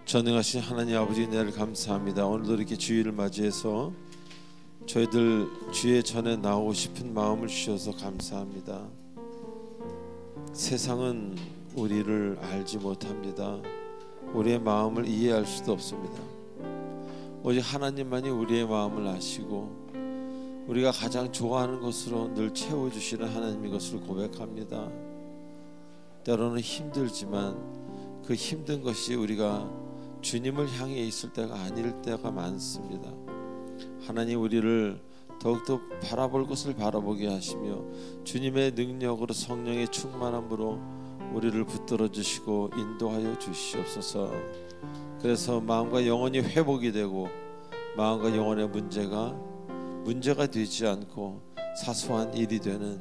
전능하신 하나님 아버지, 은혜를 감사합니다. 오늘도 이렇게 주일을 맞이해서 저희들 주의 전에 나오고 싶은 마음을 주셔서 감사합니다. 세상은 우리를 알지 못합니다. 우리의 마음을 이해할 수도 없습니다. 오직 하나님만이 우리의 마음을 아시고 우리가 가장 좋아하는 것으로 늘 채워주시는 하나님인 것을 고백합니다. 때로는 힘들지만 그 힘든 것이 우리가 주님을 향해 있을 때가 아닐 때가 많습니다. 하나님, 우리를 더욱더 바라볼 것을 바라보게 하시며 주님의 능력으로, 성령의 충만함으로 우리를 붙들어 주시고 인도하여 주시옵소서. 그래서 마음과 영혼이 회복이 되고 마음과 영혼의 문제가 되지 않고 사소한 일이 되는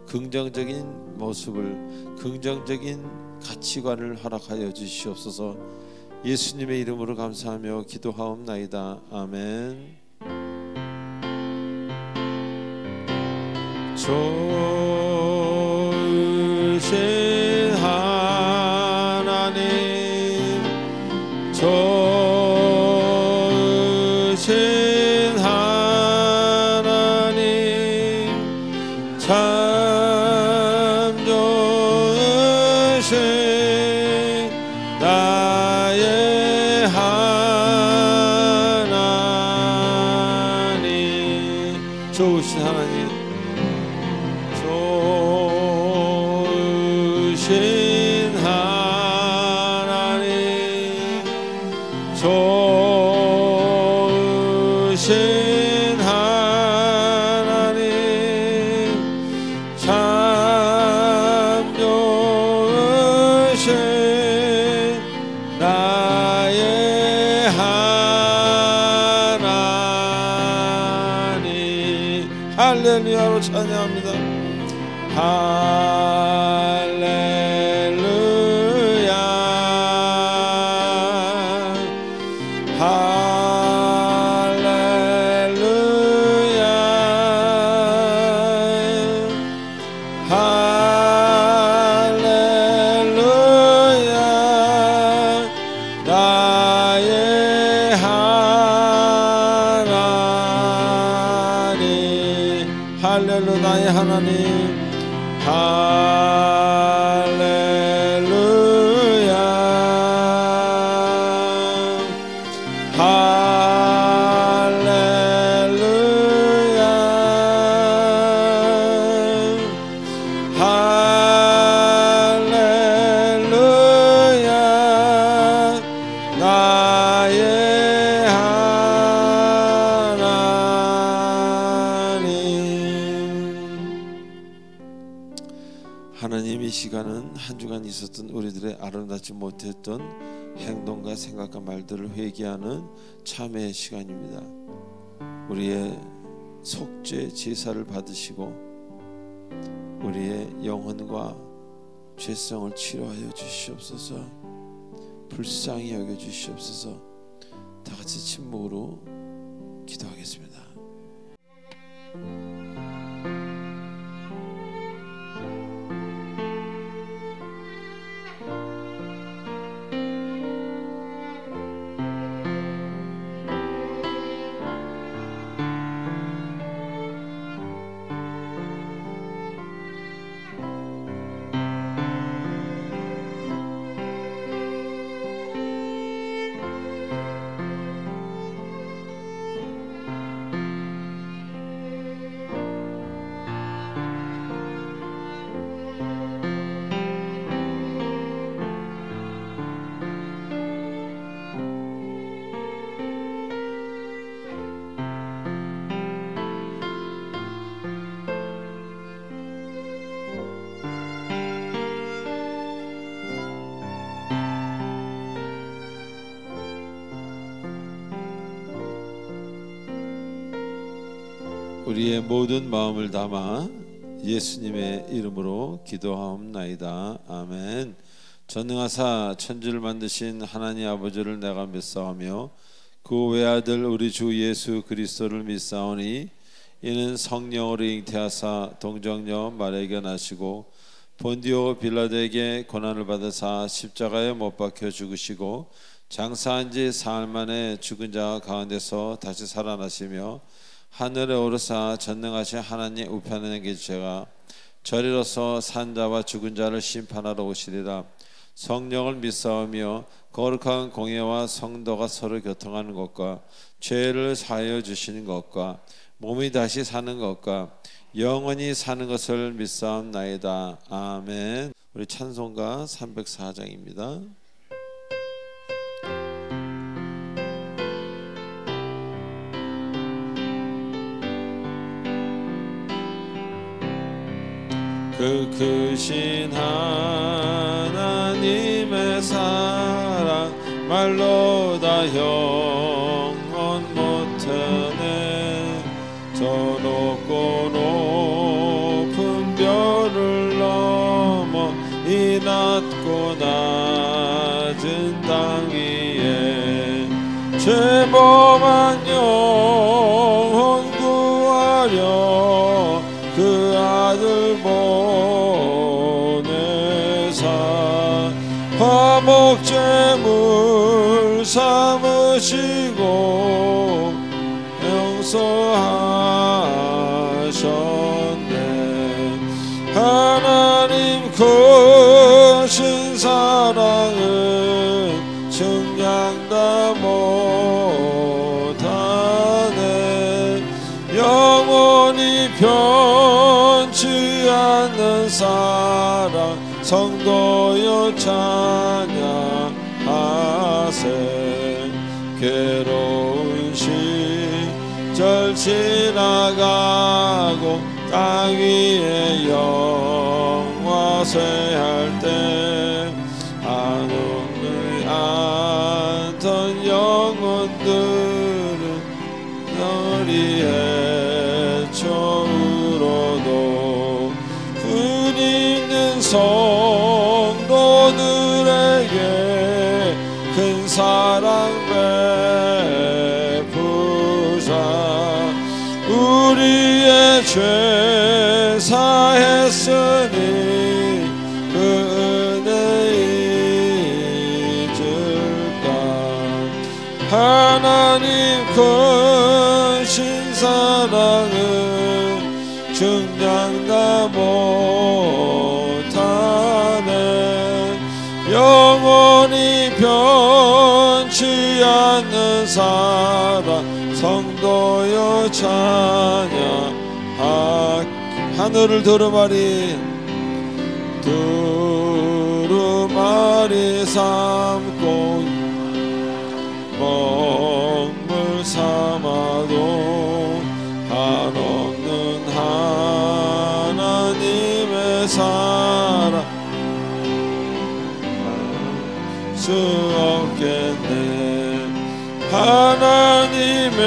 긍정적인 모습을, 긍정적인 가치관을 허락하여 주시옵소서. 예수님의 이름으로 감사하며 기도하옵나이다. 아멘. 좋으신 하나님, 좋으신 하나님, 참 좋으신 나의 하나님, 좋으신 하나님, 좋으신 하나님, 좋으신 하나님, 참 좋으신 나의 하나님. 할렐루야로 찬양합니다. 할렐루야, 할렐루야, 할렐루야, 나의 하나님, 할렐루야, 나의 하나님, 할렐루야, 할렐루야, 할렐루야, 나의 하나님, 이 시간은 한 주간 있었던 우리들의 아름답지 못했던 행동과 생각과 말들을 회개하는 참회의 시간입니다. 우리의 속죄 제사를 받으시고 우리의 영혼과 죄성을 치료하여 주시옵소서. 불쌍히 여겨 주시옵소서. 다 같이 침묵으로 기도하겠습니다. 우리의 모든 마음을 담아 예수님의 이름으로 기도하옵나이다. 아멘. 전능하사 천지를 만드신 하나님 아버지를 내가 믿사오며 그 외아들 우리 주 예수 그리스도를 믿사오니 이는 성령으로 잉태하사 동정녀 마리아에게 나시고 본디오 빌라도에게 고난을 받으사 십자가에 못 박혀 죽으시고 장사한 지 사흘 만에 죽은 자 가운데서 다시 살아나시며 하늘에 오르사 전능하신 하나님 우편에 계시다가 저리로서 산 자와 죽은 자를 심판하러 오시리라. 성령을 믿사오며 거룩한 공예와 성도가 서로 교통하는 것과 죄를 사하여 주시는 것과 몸이 다시 사는 것과 영원히 사는 것을 믿사옵나이다. 아멘. 우리 찬송가 304장입니다. 그 크신 하나님의 사랑 말로 다 영원 못하네. 저 높고 높은 별을 넘어 이 낮고 낮은 땅 위에 죄범한 영혼 구하려 그 아들 보내사 화목제물 삼으시고 용서하셨네. 하나님 크신 사랑은 측량 다 못하네. 영원히 변치 않는 사랑 성도여 찬양하세. 괴로운 시절 지나가고 땅 위에 영화 쇠할 때 한없는 않던 영혼들은 너리 해초우러도 분 있는 성도들에게 큰 사랑 베푸사 우리의 죄 사했으니 그 은혜 잊을까. 하나님 크신 사랑은 측량 다 못하네. 영원히 변치 않는 사랑 성도여 찬양. 하늘을 두루마리 삼고 먹물 삼아도 한없는 하나님의 사랑 수 없겠네. 하나님의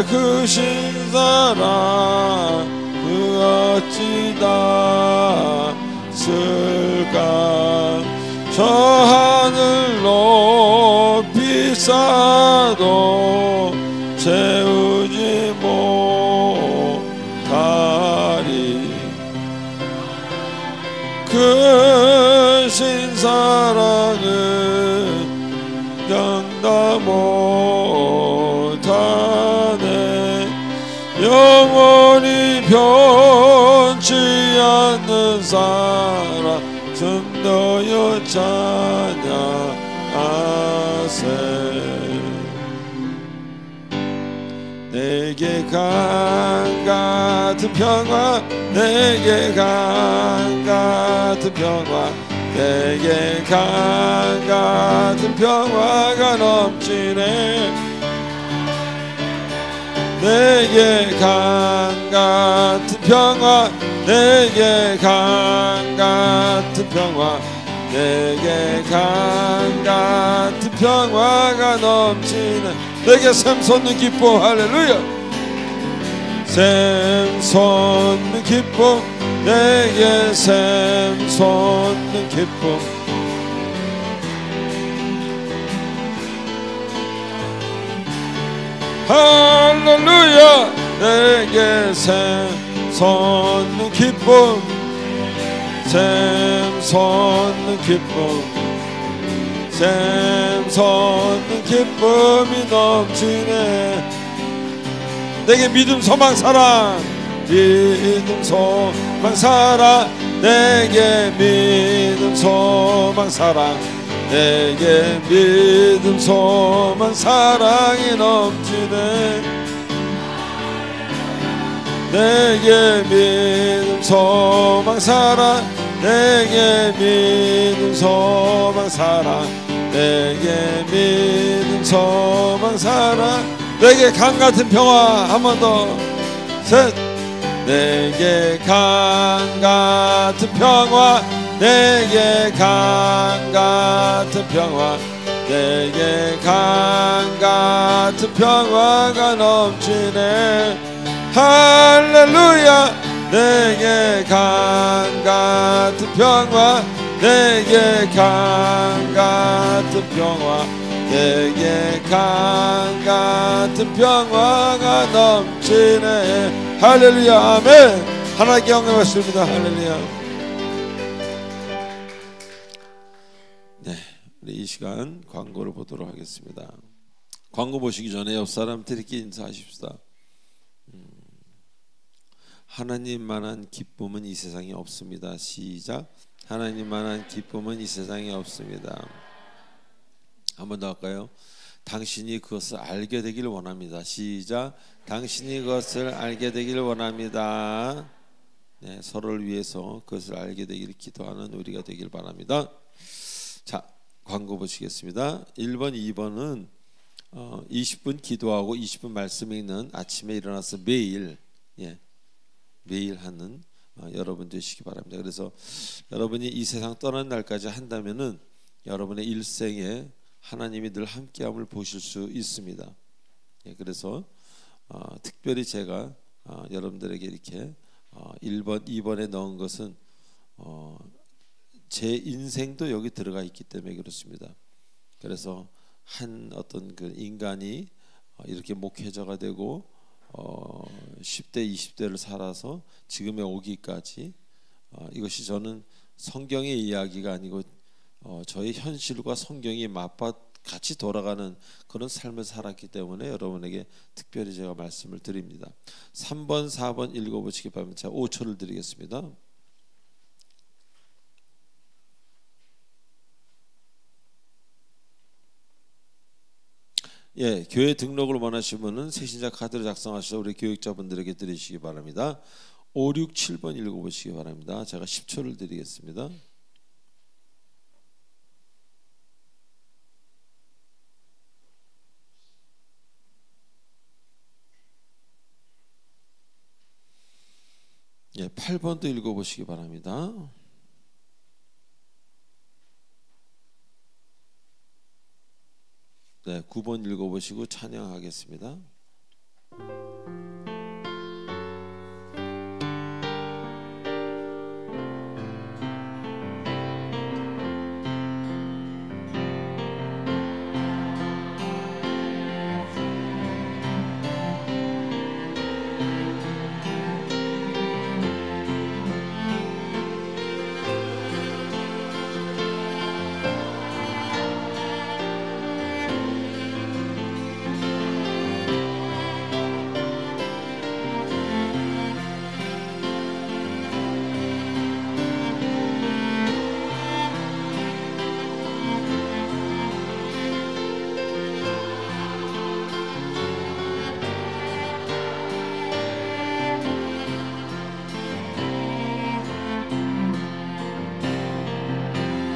크신 사랑 그 어찌 닿을까. 저 하늘 높이 쌓아도 채우지 못하리. 크신 사랑은 견다 못하네. 영원히 변치 않는 사랑 성도여 찬양하세. 내게 강 같은 평화 내게 강 같은 평화 내게 강 같은 평화가 넘치네. 내게 강 같은 평화 내게 강 같은 평화 내게 강 같은 평화가 넘치네. 내게 샘솟는 기쁨. 할렐루야. 샘솟는 기쁨 내게 샘솟는 기쁨. 할렐루야. 내게 샘솟는 기쁨 샘솟는 기쁨, 샘솟는 기쁨이 넘치네. 내게 믿음 소망 사랑, 믿음 소망 사랑, 내게 믿음 소망 사랑, 내게 믿음 소망 사랑이 넘치네. 내게 믿음 소망 사랑, 내게 믿음 소망 사랑, 내게 믿음 소망 사랑, 내게 강같은 평화. 한 번 더, 셋. 내게 강같은 평화, 내게 강같은 평화, 내게 강같은 평화가 넘치네. 할렐루야. 내게 강같은 평화, 내게 강같은 평화, 내게 강같은 평화가 넘치네. 할렐루야. 아멘. 하나님께 영광 받습니다. 할렐루야. 네, 우리 이 시간 광고를 보도록 하겠습니다. 광고 보시기 전에 옆 사람들에게 인사하십시다. 하나님만한 기쁨은 이 세상에 없습니다. 시작. 하나님만한 기쁨은 이 세상에 없습니다. 한 번 더 할까요? 당신이 그것을 알게 되기를 원합니다. 시작. 당신이 그것을 알게 되기를 원합니다. 네, 서로를 위해서 그것을 알게 되기를 기도하는 우리가 되길 바랍니다. 자, 광고 보시겠습니다. 1번, 2번은 20분 기도하고 20분 말씀 읽는 아침에 일어나서 매일 매일 하는 여러분 되시기 바랍니다. 그래서 여러분이 이 세상 떠난 날까지 한다면은 여러분의 일생에 하나님이 늘 함께함을 보실 수 있습니다. 그래서 특별히 제가 여러분들에게 이렇게 1번, 2번에 넣은 것은 제 인생도 여기 들어가 있기 때문에 그렇습니다. 그래서 한 어떤 그 인간이 이렇게 목회자가 되고 10대, 20대를 살아서 지금에 오기까지 이것이 저는 성경의 이야기가 아니고 저의 현실과 성경이 같이 돌아가는 그런 삶을 살았기 때문에 여러분에게 특별히 제가 말씀을 드립니다. 3번, 4번 읽어보시기 바랍니다. 제가 5초를 드리겠습니다. 교회 등록을 원하시는 분은 새신자 카드를 작성하셔서 우리 교육자분들에게 드리시기 바랍니다. 5, 6, 7번 읽어보시기 바랍니다. 제가 10초를 드리겠습니다. 예, 8번도 읽어보시기 바랍니다. 네, 9번 읽어보시고 찬양하겠습니다.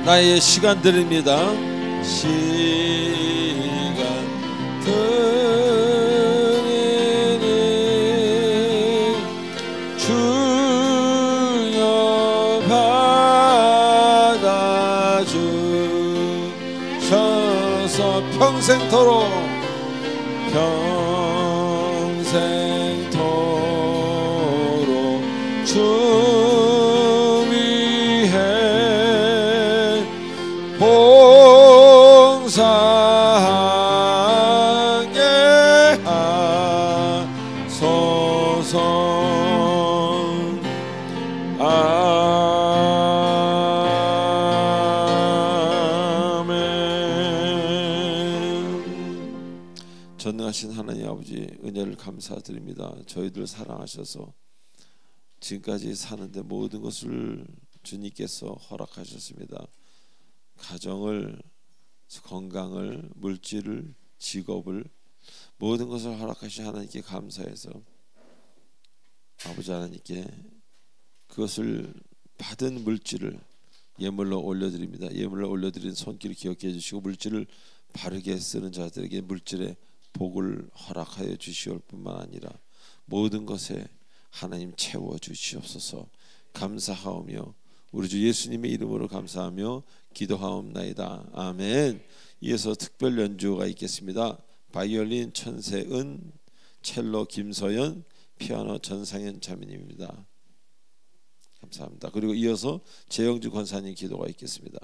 나의 시간들입니다. 시간들이 주여 받아주셔서 평생토록 주 봉사하게 하소서. 아멘. 전능하신 하나님 아버지 은혜를 감사드립니다. 저희들 사랑하셔서 지금까지 사는데 모든 것을 주님께서 허락하셨습니다. 가정을, 건강을, 물질을, 직업을, 모든 것을 허락하신 하나님께 감사해서 아버지 하나님께 그것을 받은 물질을 예물로 올려드립니다. 예물로 올려드린 손길을 기억해 주시고 물질을 바르게 쓰는 자들에게 물질의 복을 허락하여 주시올 뿐만 아니라 모든 것에 하나님 채워 주시옵소서. 감사하오며 우리 주 예수님의 이름으로 감사하며 기도하옵나이다. 아멘. 이어서 특별 연주가 있겠습니다. 바이올린 천세은, 첼로 김서연, 피아노 전상현 자매님입니다. 감사합니다. 그리고 이어서 재영주 권사님 기도가 있겠습니다.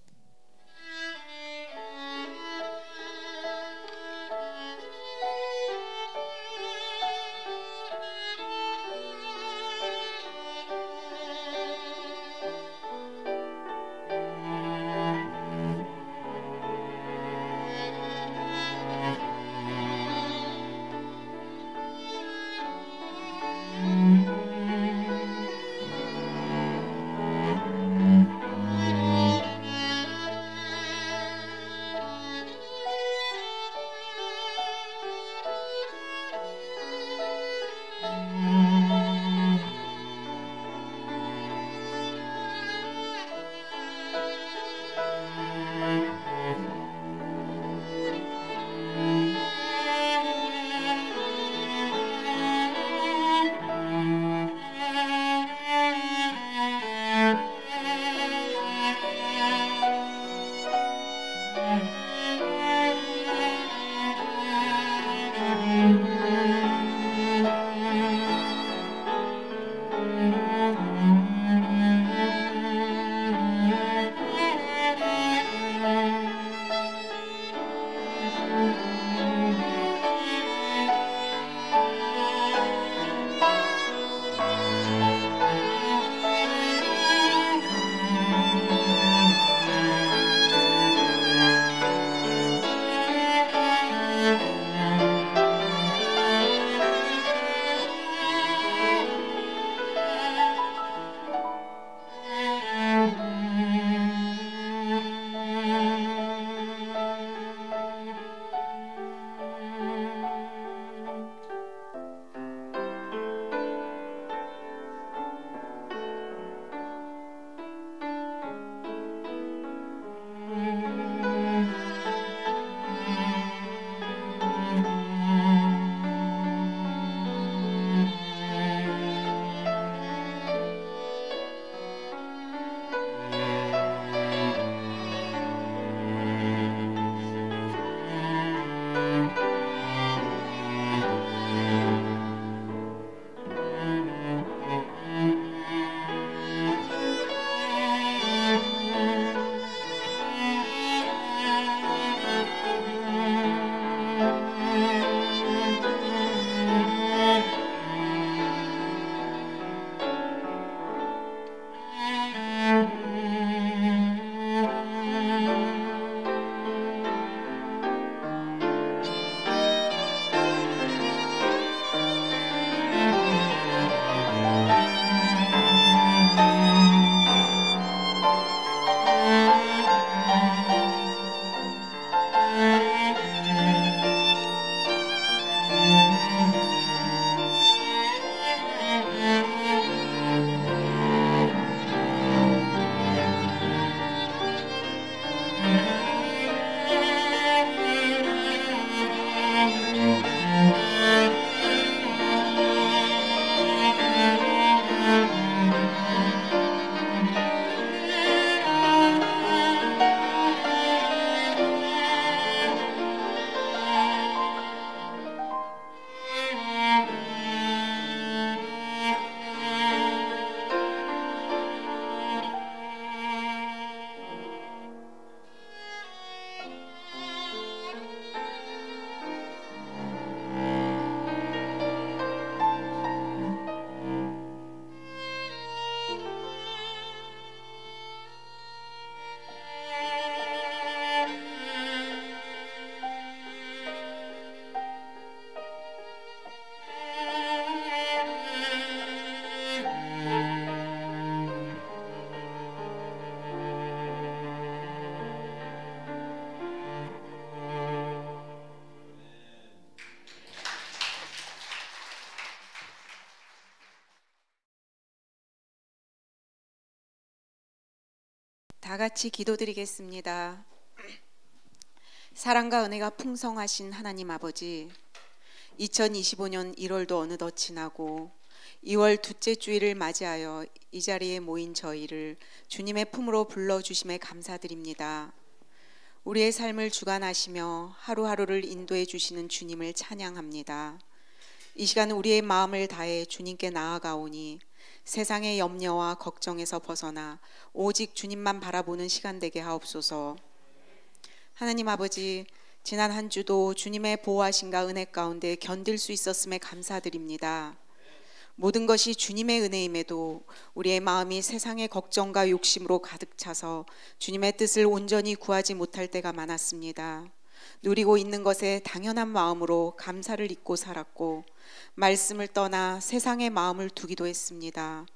다 같이 기도드리겠습니다. 사랑과 은혜가 풍성하신 하나님 아버지, 2025년 1월도 어느덧 지나고 2월 둘째 주일을 맞이하여 이 자리에 모인 저희를 주님의 품으로 불러주심에 감사드립니다. 우리의 삶을 주관하시며 하루하루를 인도해 주시는 주님을 찬양합니다. 이 시간 우리의 마음을 다해 주님께 나아가오니 세상의 염려와 걱정에서 벗어나 오직 주님만 바라보는 시간 되게 하옵소서. 하나님 아버지, 지난 한 주도 주님의 보호하심과 은혜 가운데 견딜 수 있었음에 감사드립니다. 모든 것이 주님의 은혜임에도 우리의 마음이 세상의 걱정과 욕심으로 가득 차서 주님의 뜻을 온전히 구하지 못할 때가 많았습니다. 누리고 있는 것에 당연한 마음으로 감사를 잊고 살았고 말씀을 떠나 세상의 마음을 두기도 했습니다.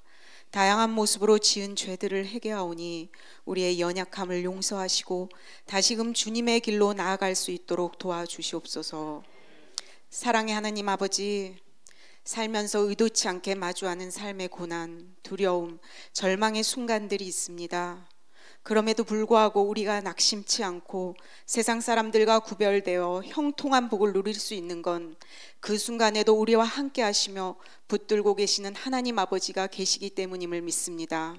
다양한 모습으로 지은 죄들을 회개하오니 우리의 연약함을 용서하시고 다시금 주님의 길로 나아갈 수 있도록 도와주시옵소서. 사랑의 하나님 아버지, 살면서 의도치 않게 마주하는 삶의 고난, 두려움, 절망의 순간들이 있습니다. 그럼에도 불구하고 우리가 낙심치 않고 세상 사람들과 구별되어 형통한 복을 누릴 수 있는 건 그 순간에도 우리와 함께 하시며 붙들고 계시는 하나님 아버지가 계시기 때문임을 믿습니다.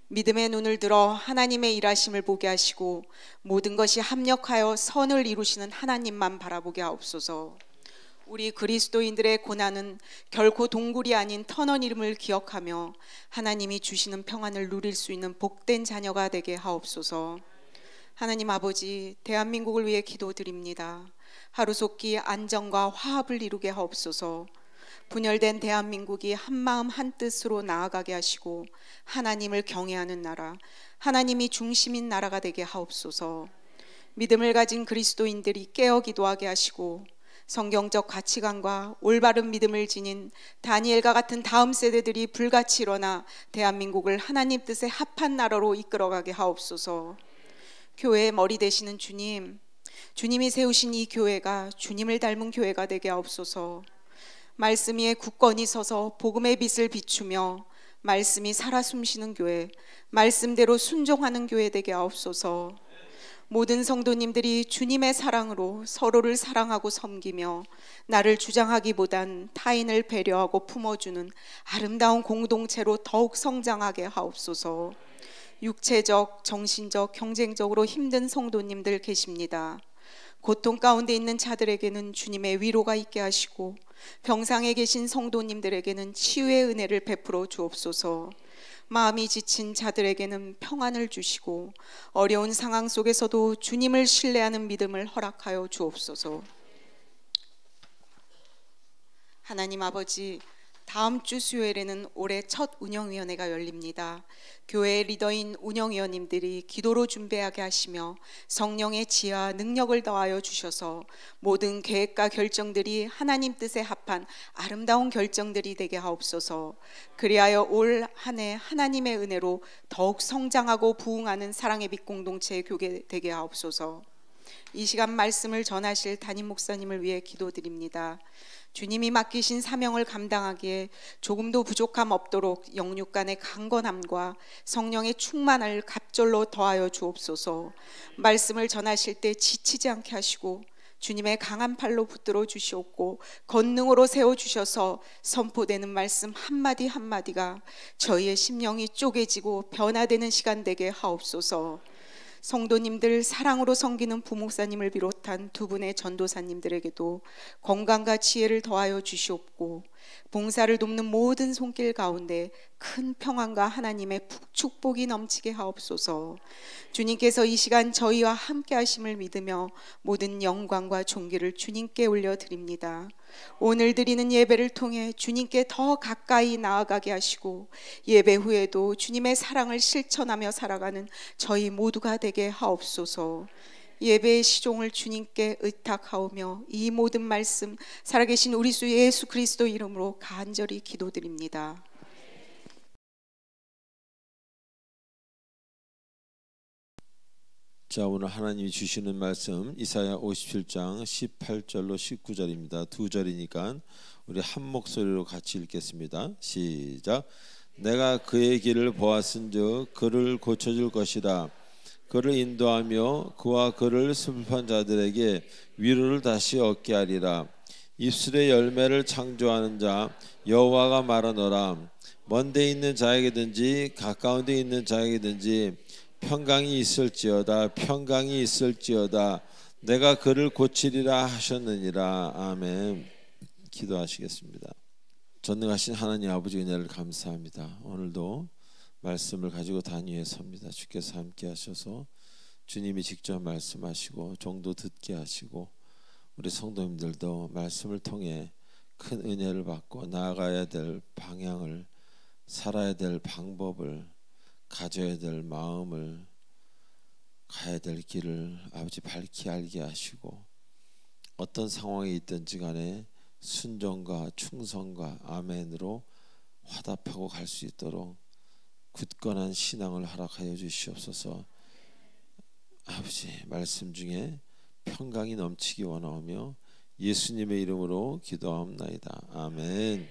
믿음의 눈을 들어 하나님의 일하심을 보게 하시고 모든 것이 합력하여 선을 이루시는 하나님만 바라보게 하옵소서. 우리 그리스도인들의 고난은 결코 동굴이 아닌 터널 이름을 기억하며 하나님이 주시는 평안을 누릴 수 있는 복된 자녀가 되게 하옵소서. 하나님 아버지, 대한민국을 위해 기도드립니다. 하루속히 안정과 화합을 이루게 하옵소서. 분열된 대한민국이 한마음 한뜻으로 나아가게 하시고 하나님을 경외하는 나라, 하나님이 중심인 나라가 되게 하옵소서. 믿음을 가진 그리스도인들이 깨어 기도하게 하시고 성경적 가치관과 올바른 믿음을 지닌 다니엘과 같은 다음 세대들이 불같이 일어나 대한민국을 하나님 뜻에 합한 나라로 이끌어가게 하옵소서. 교회의 머리 되시는 주님, 주님이 세우신 이 교회가 주님을 닮은 교회가 되게 하옵소서. 말씀 위에 굳건히 서서 복음의 빛을 비추며 말씀이 살아 숨쉬는 교회, 말씀대로 순종하는 교회 되게 하옵소서. 모든 성도님들이 주님의 사랑으로 서로를 사랑하고 섬기며 나를 주장하기보단 타인을 배려하고 품어주는 아름다운 공동체로 더욱 성장하게 하옵소서. 육체적, 정신적, 경쟁적으로 힘든 성도님들 계십니다. 고통 가운데 있는 자들에게는 주님의 위로가 있게 하시고 병상에 계신 성도님들에게는 치유의 은혜를 베풀어 주옵소서. 마음이 지친 자들에게는 평안을 주시고 어려운 상황 속에서도 주님을 신뢰하는 믿음을 허락하여 주옵소서. 하나님 아버지, 다음 주 수요일에는 올해 첫 운영위원회가 열립니다. 교회 리더인 운영위원님들이 기도로 준비하게 하시며 성령의 지혜와 능력을 더하여 주셔서 모든 계획과 결정들이 하나님 뜻에 합한 아름다운 결정들이 되게 하옵소서. 그리하여 올 한 해 하나님의 은혜로 더욱 성장하고 부흥하는 사랑의 빛 공동체의 교회 되게 하옵소서. 이 시간 말씀을 전하실 담임 목사님을 위해 기도드립니다. 주님이 맡기신 사명을 감당하기에 조금도 부족함 없도록 영육 간의 강건함과 성령의 충만을 갑절로 더하여 주옵소서. 말씀을 전하실 때 지치지 않게 하시고 주님의 강한 팔로 붙들어 주시옵고 권능으로 세워주셔서 선포되는 말씀 한마디 한마디가 저희의 심령이 쪼개지고 변화되는 시간 되게 하옵소서. 성도님들 사랑으로 섬기는 부목사님을 비롯한 두 분의 전도사님들에게도 건강과 지혜를 더하여 주시옵고 봉사를 돕는 모든 손길 가운데 큰 평안과 하나님의 축복이 넘치게 하옵소서. 주님께서 이 시간 저희와 함께 하심을 믿으며 모든 영광과 존귀를 주님께 올려드립니다. 오늘 드리는 예배를 통해 주님께 더 가까이 나아가게 하시고 예배 후에도 주님의 사랑을 실천하며 살아가는 저희 모두가 되게 하옵소서. 예배의 시종을 주님께 의탁하오며 이 모든 말씀 살아계신 우리 주 예수 그리스도 이름으로 간절히 기도드립니다. 자, 오늘 하나님이 주시는 말씀 이사야 57장 18절로 19절입니다. 두 절이니까 우리 한 목소리로 같이 읽겠습니다. 시작. 내가 그의 길을 보았은즉 그를 고쳐줄 것이라. 그를 인도하며 그와 그를 슬퍼한 자들에게 위로를 다시 얻게 하리라. 입술의 열매를 창조하는 자 여호와가 말하노라. 먼데 있는 자에게든지 가까운 데 있는 자에게든지 평강이 있을지어다. 평강이 있을지어다. 내가 그를 고치리라 하셨느니라. 아멘. 기도하시겠습니다. 전능하신 하나님 아버지 은혜를 감사합니다. 오늘도 말씀을 가지고 단 위에 섭니다. 주께서 함께 하셔서 주님이 직접 말씀하시고 종도 듣게 하시고 우리 성도님들도 말씀을 통해 큰 은혜를 받고 나아가야 될 방향을, 살아야 될 방법을, 가져야 될 마음을, 가야 될 길을 아버지 밝히 알게 하시고 어떤 상황에 있든지 간에 순종과 충성과 아멘으로 화답하고 갈 수 있도록 굳건한 신앙을 허락하여 주시옵소서. 아버지 말씀 중에 평강이 넘치기 원하오며 예수님의 이름으로 기도하옵나이다. 아멘.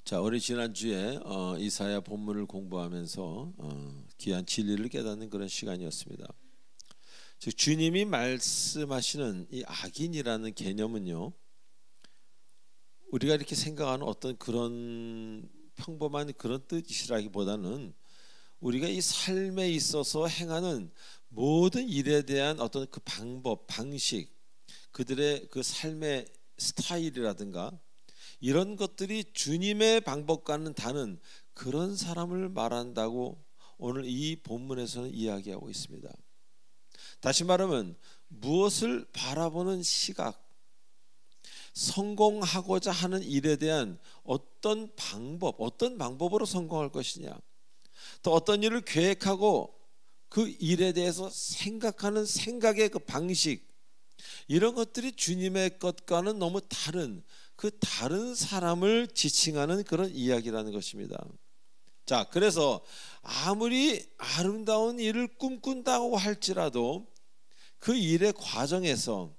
자, 우리 지난주에 이사야 본문을 공부하면서 귀한 진리를 깨닫는 그런 시간이었습니다. 즉 주님이 말씀하시는 이 악인이라는 개념은요, 우리가 이렇게 생각하는 어떤 그런 평범한 그런 뜻이라기보다는 우리가 이 삶에 있어서 행하는 모든 일에 대한 어떤 그 방법, 방식, 그들의 그 삶의 스타일이라든가 이런 것들이 주님의 방법과는 다른 그런 사람을 말한다고 오늘 이 본문에서는 이야기하고 있습니다. 다시 말하면 무엇을 바라보는 시각, 성공하고자 하는 일에 대한 어떤 방법, 어떤 방법으로 성공할 것이냐, 또 어떤 일을 계획하고 그 일에 대해서 생각하는 생각의 그 방식, 이런 것들이 주님의 것과는 너무 다른 그 다른 사람을 지칭하는 그런 이야기라는 것입니다. 자, 그래서 아무리 아름다운 일을 꿈꾼다고 할지라도 그 일의 과정에서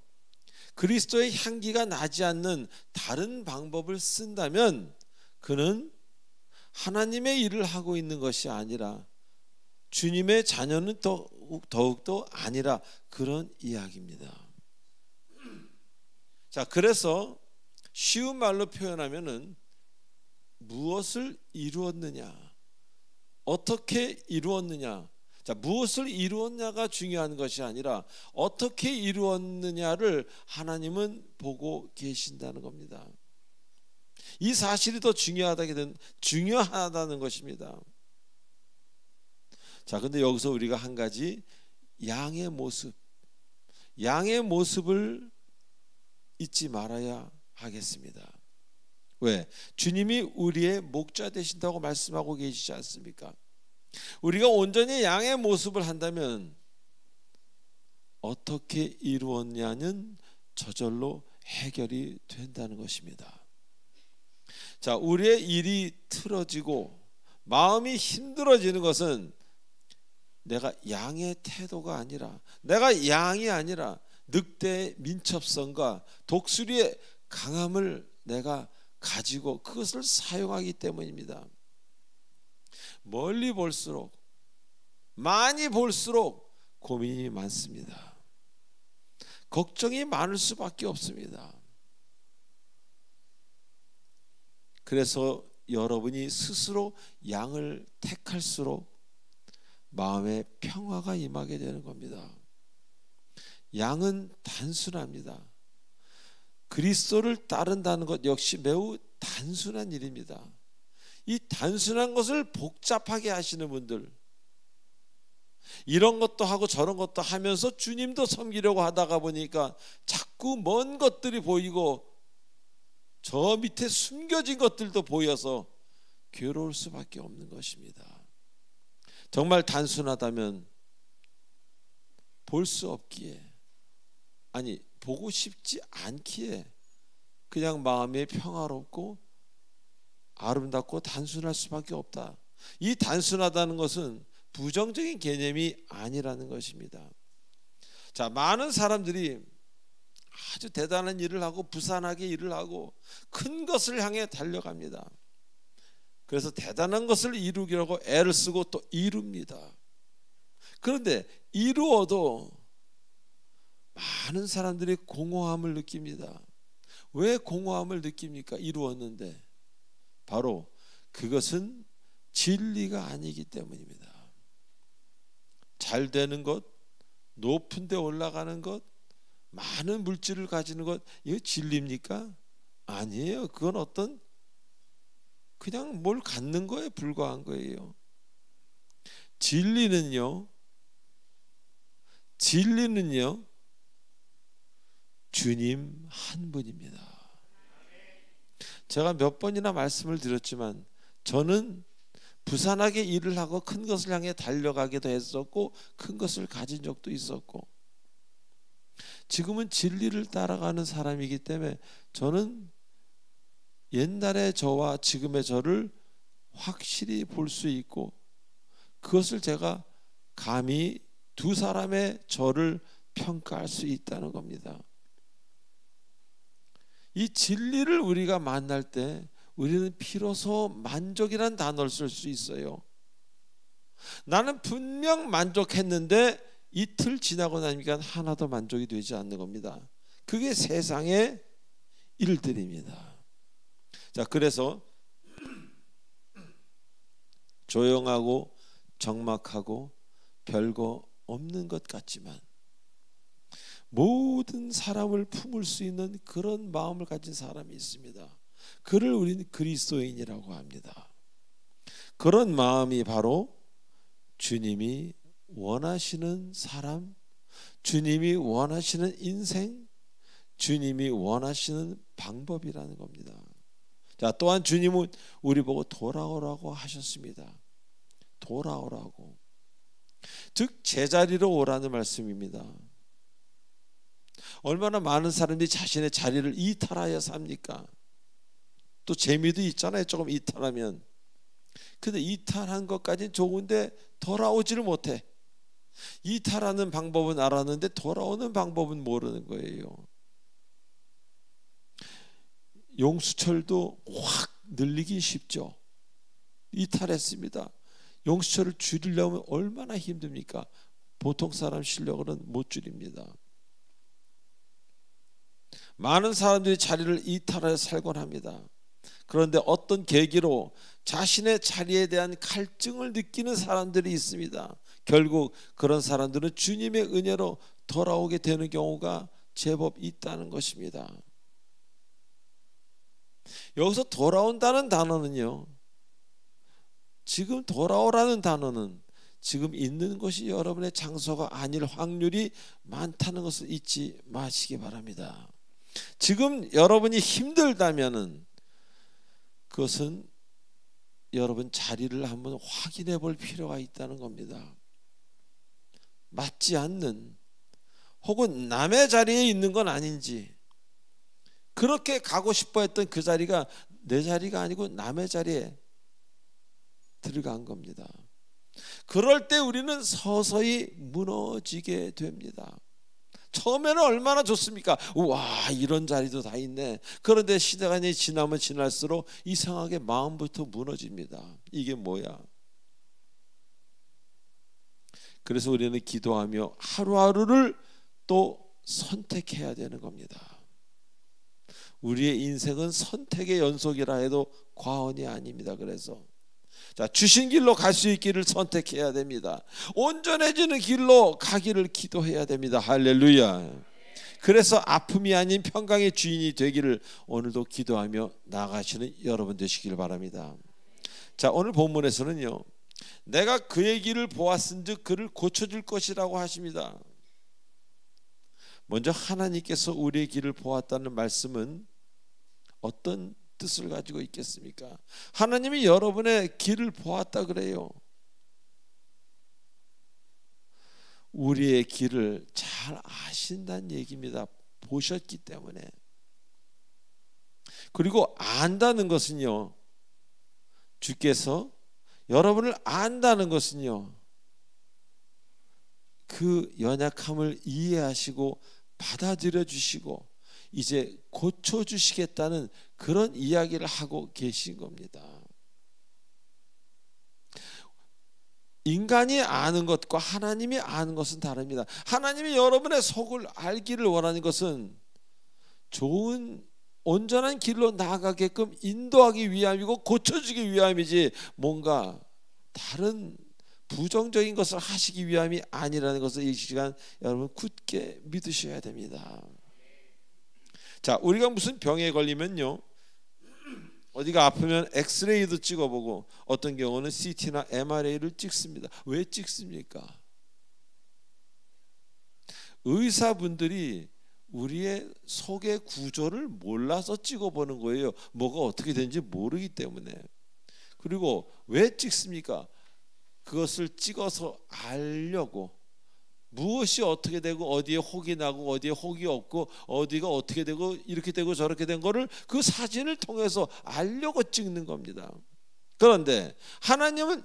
그리스도의 향기가 나지 않는 다른 방법을 쓴다면 그는 하나님의 일을 하고 있는 것이 아니라 주님의 자녀는 더욱더 아니라 그런 이야기입니다. 자, 그래서 쉬운 말로 표현하면은 무엇을 이루었느냐, 어떻게 이루었느냐, 자, 무엇을 이루었냐가 중요한 것이 아니라 어떻게 이루었느냐를 하나님은 보고 계신다는 겁니다. 이 사실이 더 중요하다는 것입니다. 자, 근데 여기서 우리가 한 가지 양의 모습을 잊지 말아야 하겠습니다. 왜? 주님이 우리의 목자 되신다고 말씀하고 계시지 않습니까? 우리가 온전히 양의 모습을 한다면 어떻게 이루었냐는 저절로 해결이 된다는 것입니다. 자, 우리의 일이 틀어지고 마음이 힘들어지는 것은 내가 양의 태도가 아니라, 내가 양이 아니라 늑대의 민첩성과 독수리의 강함을 내가 가지고 그것을 사용하기 때문입니다. 멀리 볼수록, 많이 볼수록 고민이 많습니다. 걱정이 많을 수밖에 없습니다. 그래서 여러분이 스스로 양을 택할수록 마음에 평화가 임하게 되는 겁니다. 양은 단순합니다. 그리스도를 따른다는 것 역시 매우 단순한 일입니다. 이 단순한 것을 복잡하게 하시는 분들, 이런 것도 하고 저런 것도 하면서 주님도 섬기려고 하다가 보니까 자꾸 먼 것들이 보이고 저 밑에 숨겨진 것들도 보여서 괴로울 수밖에 없는 것입니다. 정말 단순하다면 볼 수 없기에, 아니 보고 싶지 않기에 그냥 마음이 평화롭고 아름답고 단순할 수밖에 없다. 이 단순하다는 것은 부정적인 개념이 아니라는 것입니다. 자, 많은 사람들이 아주 대단한 일을 하고 부산하게 일을 하고 큰 것을 향해 달려갑니다. 그래서 대단한 것을 이루려고 애를 쓰고 또 이룹니다. 그런데 이루어도 많은 사람들이 공허함을 느낍니다. 왜 공허함을 느낍니까? 이루었는데 바로 그것은 진리가 아니기 때문입니다. 잘 되는 것, 높은 데 올라가는 것, 많은 물질을 가지는 것, 이거 진리입니까? 아니에요. 그건 어떤 그냥 뭘 갖는 거에 불과한 거예요. 진리는요 주님 한 분입니다. 제가 몇 번이나 말씀을 드렸지만 저는 부산하게 일을 하고 큰 것을 향해 달려가기도 했었고 큰 것을 가진 적도 있었고 지금은 진리를 따라가는 사람이기 때문에 저는 옛날의 저와 지금의 저를 확실히 볼 수 있고 그것을 제가 감히 두 사람의 저를 평가할 수 있다는 겁니다. 이 진리를 우리가 만날 때 우리는 비로소 만족이라는 단어를 쓸 수 있어요. 나는 분명 만족했는데 이틀 지나고 나니까 하나도 만족이 되지 않는 겁니다. 그게 세상의 일들입니다. 자, 그래서 조용하고 적막하고 별거 없는 것 같지만 모든 사람을 품을 수 있는 그런 마음을 가진 사람이 있습니다. 그를 우리는 그리스도인이라고 합니다. 그런 마음이 바로 주님이 원하시는 사람, 주님이 원하시는 인생, 주님이 원하시는 방법이라는 겁니다. 자, 또한 주님은 우리 보고 돌아오라고 하셨습니다. 돌아오라고. 즉 제자리로 오라는 말씀입니다. 얼마나 많은 사람들이 자신의 자리를 이탈하여 삽니까? 또 재미도 있잖아요. 조금 이탈하면. 근데 이탈한 것까지는 좋은데 돌아오지를 못해. 이탈하는 방법은 알았는데 돌아오는 방법은 모르는 거예요. 용수철도 확 늘리기 쉽죠. 이탈했습니다. 용수철을 줄이려면 얼마나 힘듭니까? 보통 사람 실력으로는 못 줄입니다. 많은 사람들이 자리를 이탈하여 살곤 합니다. 그런데 어떤 계기로 자신의 자리에 대한 갈증을 느끼는 사람들이 있습니다. 결국 그런 사람들은 주님의 은혜로 돌아오게 되는 경우가 제법 있다는 것입니다. 여기서 돌아온다는 단어는요, 지금 돌아오라는 단어는 지금 있는 것이 여러분의 장소가 아닐 확률이 많다는 것을 잊지 마시기 바랍니다. 지금 여러분이 힘들다면은 그것은 여러분 자리를 한번 확인해 볼 필요가 있다는 겁니다. 맞지 않는 혹은 남의 자리에 있는 건 아닌지, 그렇게 가고 싶어 했던 그 자리가 내 자리가 아니고 남의 자리에 들어간 겁니다. 그럴 때 우리는 서서히 무너지게 됩니다. 처음에는 얼마나 좋습니까? 우와, 이런 자리도 다 있네. 그런데 시간이 지나면 지날수록 이상하게 마음부터 무너집니다. 이게 뭐야? 그래서 우리는 기도하며 하루하루를 또 선택해야 되는 겁니다. 우리의 인생은 선택의 연속이라 해도 과언이 아닙니다. 그래서 자, 주신 길로 갈 수 있기를 선택해야 됩니다. 온전해지는 길로 가기를 기도해야 됩니다. 할렐루야. 그래서 아픔이 아닌 평강의 주인이 되기를 오늘도 기도하며 나아가시는 여러분 되시길 바랍니다. 자, 오늘 본문에서는요, 내가 그의 길을 보았은즉 그를 고쳐줄 것이라고 하십니다. 먼저 하나님께서 우리의 길을 보았다는 말씀은 어떤 뜻을 가지고 있겠습니까? 하나님이 여러분의 길을 보았다 그래요. 우리의 길을 잘 아신다는 얘기입니다. 보셨기 때문에. 그리고 안다는 것은요, 주께서 여러분을 안다는 것은요, 그 연약함을 이해하시고 받아들여 주시고 이제 고쳐 주시겠다는 그런 이야기를 하고 계신 겁니다. 인간이 아는 것과 하나님이 아는 것은 다릅니다. 하나님이 여러분의 속을 알기를 원하는 것은 좋은 온전한 길로 나아가게끔 인도하기 위함이고 고쳐주기 위함이지 뭔가 다른 부정적인 것을 하시기 위함이 아니라는 것을 이 시간 여러분 굳게 믿으셔야 됩니다. 자, 우리가 무슨 병에 걸리면요, 어디가 아프면 엑스레이도 찍어보고 어떤 경우는 CT나 MRA를 찍습니다. 왜 찍습니까? 의사분들이 우리의 속의 구조를 몰라서 찍어보는 거예요. 뭐가 어떻게 되는지 모르기 때문에. 그리고 왜 찍습니까? 그것을 찍어서 알려고, 무엇이 어떻게 되고 어디에 혹이 나고 어디에 혹이 없고 어디가 어떻게 되고 이렇게 되고 저렇게 된 거를 그 사진을 통해서 알려고 찍는 겁니다. 그런데 하나님은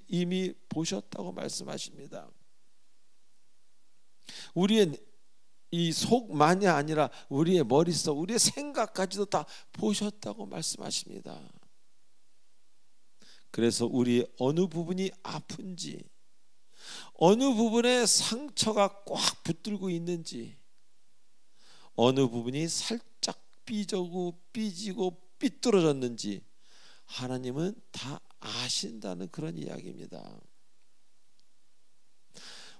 이미 보셨다고 말씀하십니다. 우리의 이 속만이 아니라 우리의 머릿속, 우리의 생각까지도 다 보셨다고 말씀하십니다. 그래서 우리의 어느 부분이 아픈지, 어느 부분에 상처가 꽉 붙들고 있는지, 어느 부분이 살짝 삐지고 삐뚤어졌는지 하나님은 다 아신다는 그런 이야기입니다.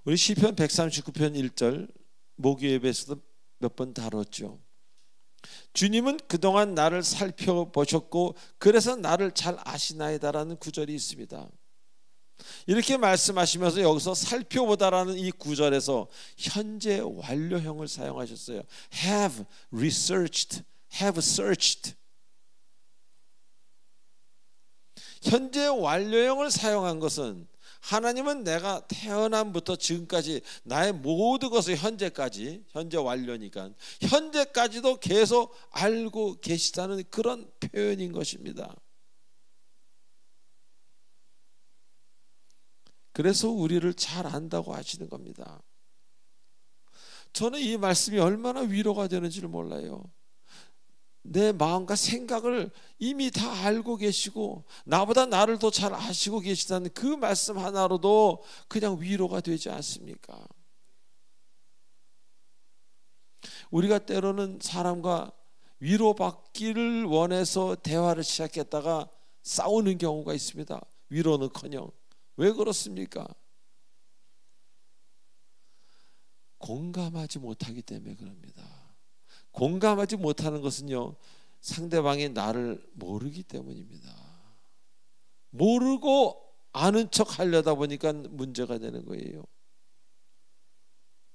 우리 시편 139편 1절 목요예배에서도 몇 번 다뤘죠. 주님은 그동안 나를 살펴보셨고 그래서 나를 잘 아시나이다라는 구절이 있습니다. 이렇게 말씀하시면서 여기서 살펴보다라는 이 구절에서 현재 완료형을 사용하셨어요. have researched, have searched. 현재 완료형을 사용한 것은 하나님은 내가 태어남부터 지금까지 나의 모든 것을 현재까지, 현재 완료니까 현재까지도 계속 알고 계시다는 그런 표현인 것입니다. 그래서 우리를 잘 안다고 하시는 겁니다. 저는 이 말씀이 얼마나 위로가 되는지를 몰라요. 내 마음과 생각을 이미 다 알고 계시고 나보다 나를 더 잘 아시고 계시다는 그 말씀 하나로도 그냥 위로가 되지 않습니까? 우리가 때로는 사람과 위로받기를 원해서 대화를 시작했다가 싸우는 경우가 있습니다. 위로는커녕. 왜 그렇습니까? 공감하지 못하기 때문에 그럽니다. 공감하지 못하는 것은요, 상대방이 나를 모르기 때문입니다. 모르고 아는 척 하려다 보니까 문제가 되는 거예요.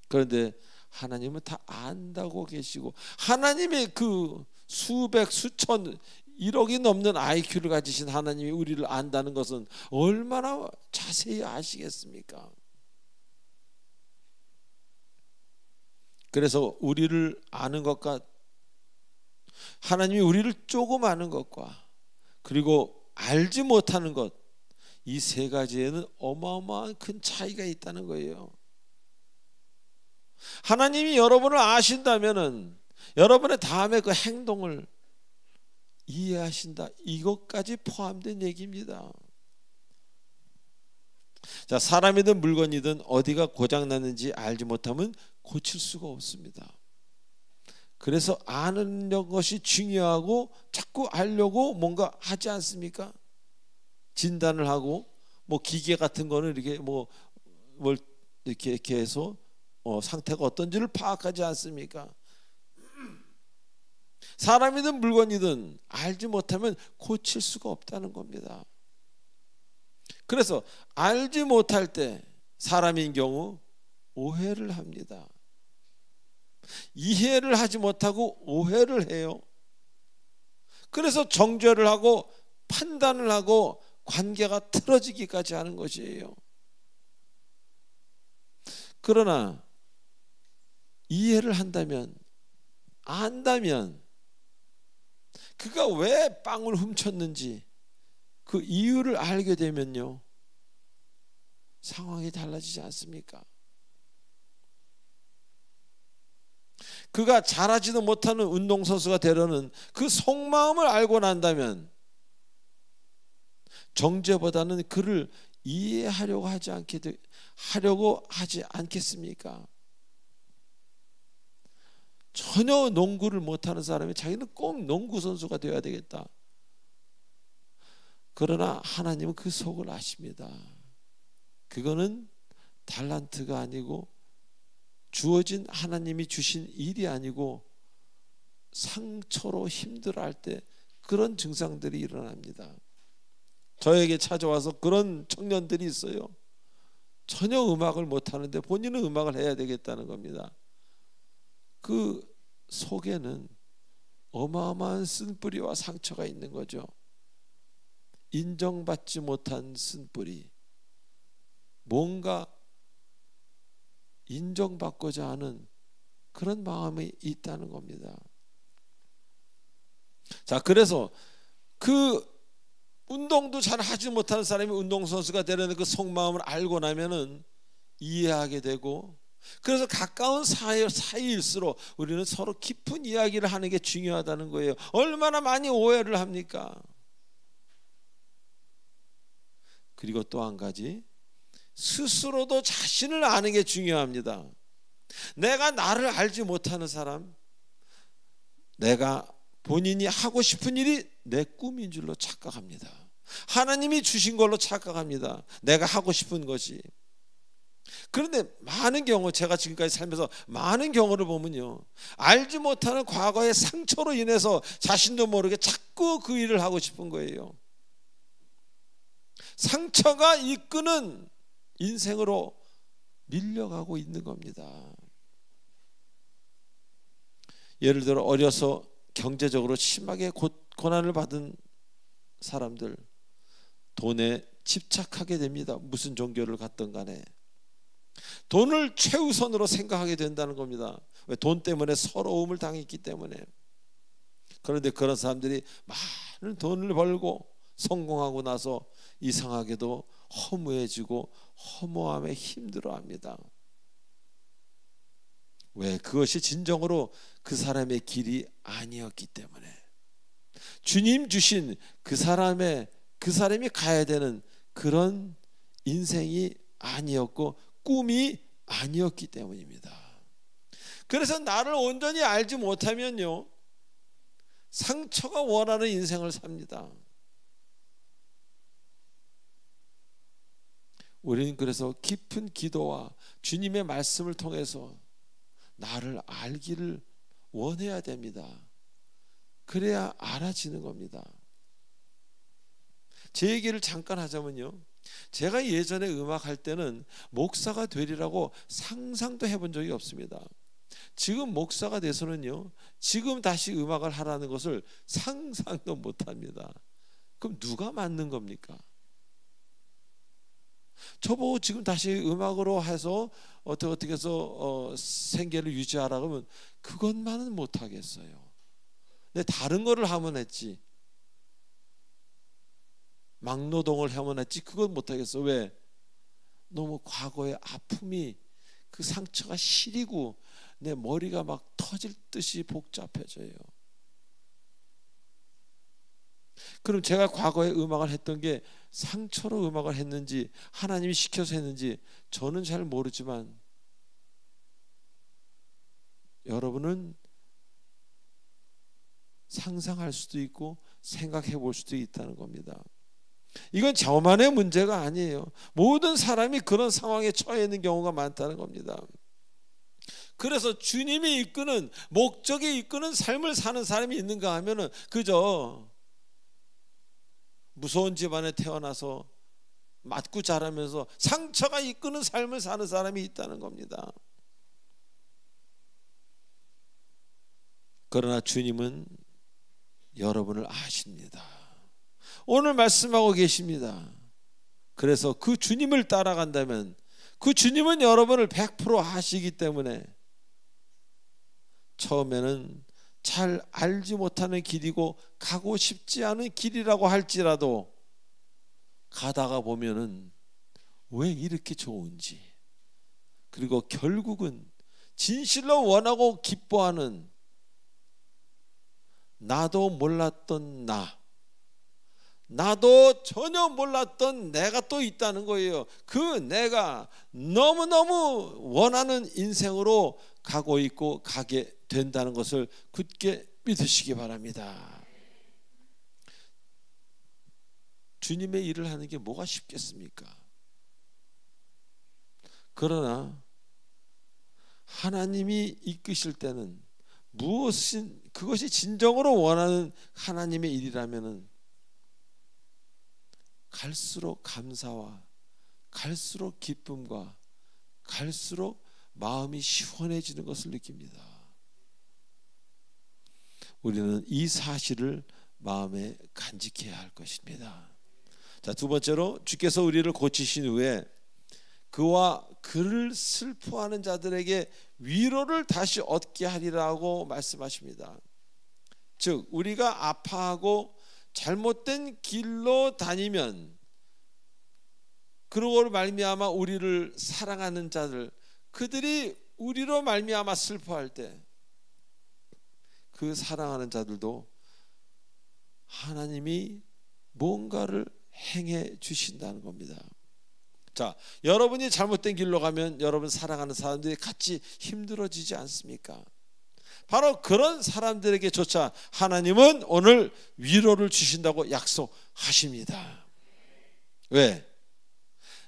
그런데 하나님은 다 안다고 계시고, 하나님의 그 수백 수천 1억이 넘는 IQ를 가지신 하나님이 우리를 안다는 것은 얼마나 자세히 아시겠습니까? 그래서 우리를 아는 것과 하나님이 우리를 조금 아는 것과 그리고 알지 못하는 것, 이 세 가지에는 어마어마한 큰 차이가 있다는 거예요. 하나님이 여러분을 아신다면은 여러분의 다음에 그 행동을 이해하신다, 이것까지 포함된 얘기입니다. 자, 사람이든 물건이든 어디가 고장났는지 알지 못하면 고칠 수가 없습니다. 그래서 아는 것이 중요하고 자꾸 알려고 뭔가 하지 않습니까? 진단을 하고 뭐 기계 같은 거는 이렇게 뭘 이렇게 해서 상태가 어떤지를 파악하지 않습니까? 사람이든 물건이든 알지 못하면 고칠 수가 없다는 겁니다. 그래서 알지 못할 때 사람인 경우 오해를 합니다. 이해를 하지 못하고 오해를 해요. 그래서 정죄를 하고 판단을 하고 관계가 틀어지기까지 하는 것이에요. 그러나 이해를 한다면, 안다면, 그가 왜 빵을 훔쳤는지 그 이유를 알게 되면요, 상황이 달라지지 않습니까? 그가 잘하지도 못하는 운동선수가 되려는 그 속마음을 알고 난다면 정죄보다는 그를 이해하려고 하지 않겠습니까? 전혀 농구를 못하는 사람이 자기는 꼭 농구 선수가 되어야 되겠다. 그러나 하나님은 그 속을 아십니다. 그거는 달란트가 아니고 주어진 하나님이 주신 일이 아니고 상처로 힘들어할 때 그런 증상들이 일어납니다. 저에게 찾아와서 그런 청년들이 있어요. 전혀 음악을 못하는데 본인은 음악을 해야 되겠다는 겁니다. 그 속에는 어마어마한 쓴뿌리와 상처가 있는 거죠. 인정받지 못한 쓴뿌리, 뭔가 인정받고자 하는 그런 마음이 있다는 겁니다. 자, 그래서 그 운동도 잘 하지 못하는 사람이 운동선수가 되려는 그 속마음을 알고 나면은 이해하게 되고, 그래서 가까운 사이일수록 우리는 서로 깊은 이야기를 하는 게 중요하다는 거예요. 얼마나 많이 오해를 합니까? 그리고 또 한 가지, 스스로도 자신을 아는 게 중요합니다. 내가 나를 알지 못하는 사람, 내가 본인이 하고 싶은 일이 내 꿈인 줄로 착각합니다. 하나님이 주신 걸로 착각합니다. 내가 하고 싶은 것이. 그런데 많은 경우, 제가 지금까지 살면서 많은 경우를 보면요, 알지 못하는 과거의 상처로 인해서 자신도 모르게 자꾸 그 일을 하고 싶은 거예요. 상처가 이끄는 인생으로 밀려가고 있는 겁니다. 예를 들어 어려서 경제적으로 심하게 고난을 받은 사람들, 돈에 집착하게 됩니다. 무슨 종교를 갖든 간에 돈을 최우선으로 생각하게 된다는 겁니다. 왜? 돈 때문에 서러움을 당했기 때문에. 그런데 그런 사람들이 많은 돈을 벌고 성공하고 나서 이상하게도 허무해지고 허무함에 힘들어합니다. 왜? 그것이 진정으로 그 사람의 길이 아니었기 때문에. 주님 주신 그 사람이 가야 되는 그런 인생이 아니었고 꿈이 아니었기 때문입니다. 그래서 나를 온전히 알지 못하면요, 상처가 원하는 인생을 삽니다. 우리는 그래서 깊은 기도와 주님의 말씀을 통해서 나를 알기를 원해야 됩니다. 그래야 알아지는 겁니다. 제 얘기를 잠깐 하자면요, 제가 예전에 음악할 때는 목사가 되리라고 상상도 해본 적이 없습니다. 지금 목사가 돼서는요, 지금 다시 음악을 하라는 것을 상상도 못합니다. 그럼 누가 맞는 겁니까? 저보고 지금 다시 음악으로 해서 어떻게 해서 생계를 유지하라고 하면 그것만은 못하겠어요. 근데 다른 거를 하면 했지, 막노동을 하면 했지, 그건 못하겠어. 왜? 너무 과거의 아픔이, 그 상처가 시리고 내 머리가 막 터질 듯이 복잡해져요. 그럼 제가 과거에 음악을 했던 게 상처로 음악을 했는지 하나님이 시켜서 했는지 저는 잘 모르지만 여러분은 상상할 수도 있고 생각해 볼 수도 있다는 겁니다. 이건 저만의 문제가 아니에요. 모든 사람이 그런 상황에 처해 있는 경우가 많다는 겁니다. 그래서 주님이 이끄는, 목적이 이끄는 삶을 사는 사람이 있는가 하면은 그저 무서운 집안에 태어나서 맞고 자라면서 상처가 이끄는 삶을 사는 사람이 있다는 겁니다. 그러나 주님은 여러분을 아십니다. 오늘 말씀하고 계십니다. 그래서 그 주님을 따라간다면, 그 주님은 여러분을 100% 아시기 때문에 처음에는 잘 알지 못하는 길이고 가고 싶지 않은 길이라고 할지라도 가다가 보면은 왜 이렇게 좋은지, 그리고 결국은 진실로 원하고 기뻐하는 나도 몰랐던 나도 전혀 몰랐던 내가 또 있다는 거예요. 그 내가 너무너무 원하는 인생으로 가고 있고 가게 된다는 것을 굳게 믿으시기 바랍니다. 주님의 일을 하는 게 뭐가 쉽겠습니까? 그러나 하나님이 이끄실 때는 그것이 진정으로 원하는 하나님의 일이라면은 갈수록 감사와 갈수록 기쁨과 갈수록 마음이 시원해지는 것을 느낍니다. 우리는 이 사실을 마음에 간직해야 할 것입니다. 자, 두 번째로 주께서 우리를 고치신 후에 그와 그를 슬퍼하는 자들에게 위로를 다시 얻게 하리라고 말씀하십니다. 즉 우리가 아파하고 잘못된 길로 다니면 그러고 말미암아 우리를 사랑하는 자들, 그들이 우리로 말미암아 슬퍼할 때 그 사랑하는 자들도 하나님이 뭔가를 행해 주신다는 겁니다. 자, 여러분이 잘못된 길로 가면 여러분 사랑하는 사람들이 같이 힘들어지지 않습니까? 바로 그런 사람들에게조차 하나님은 오늘 위로를 주신다고 약속하십니다. 왜?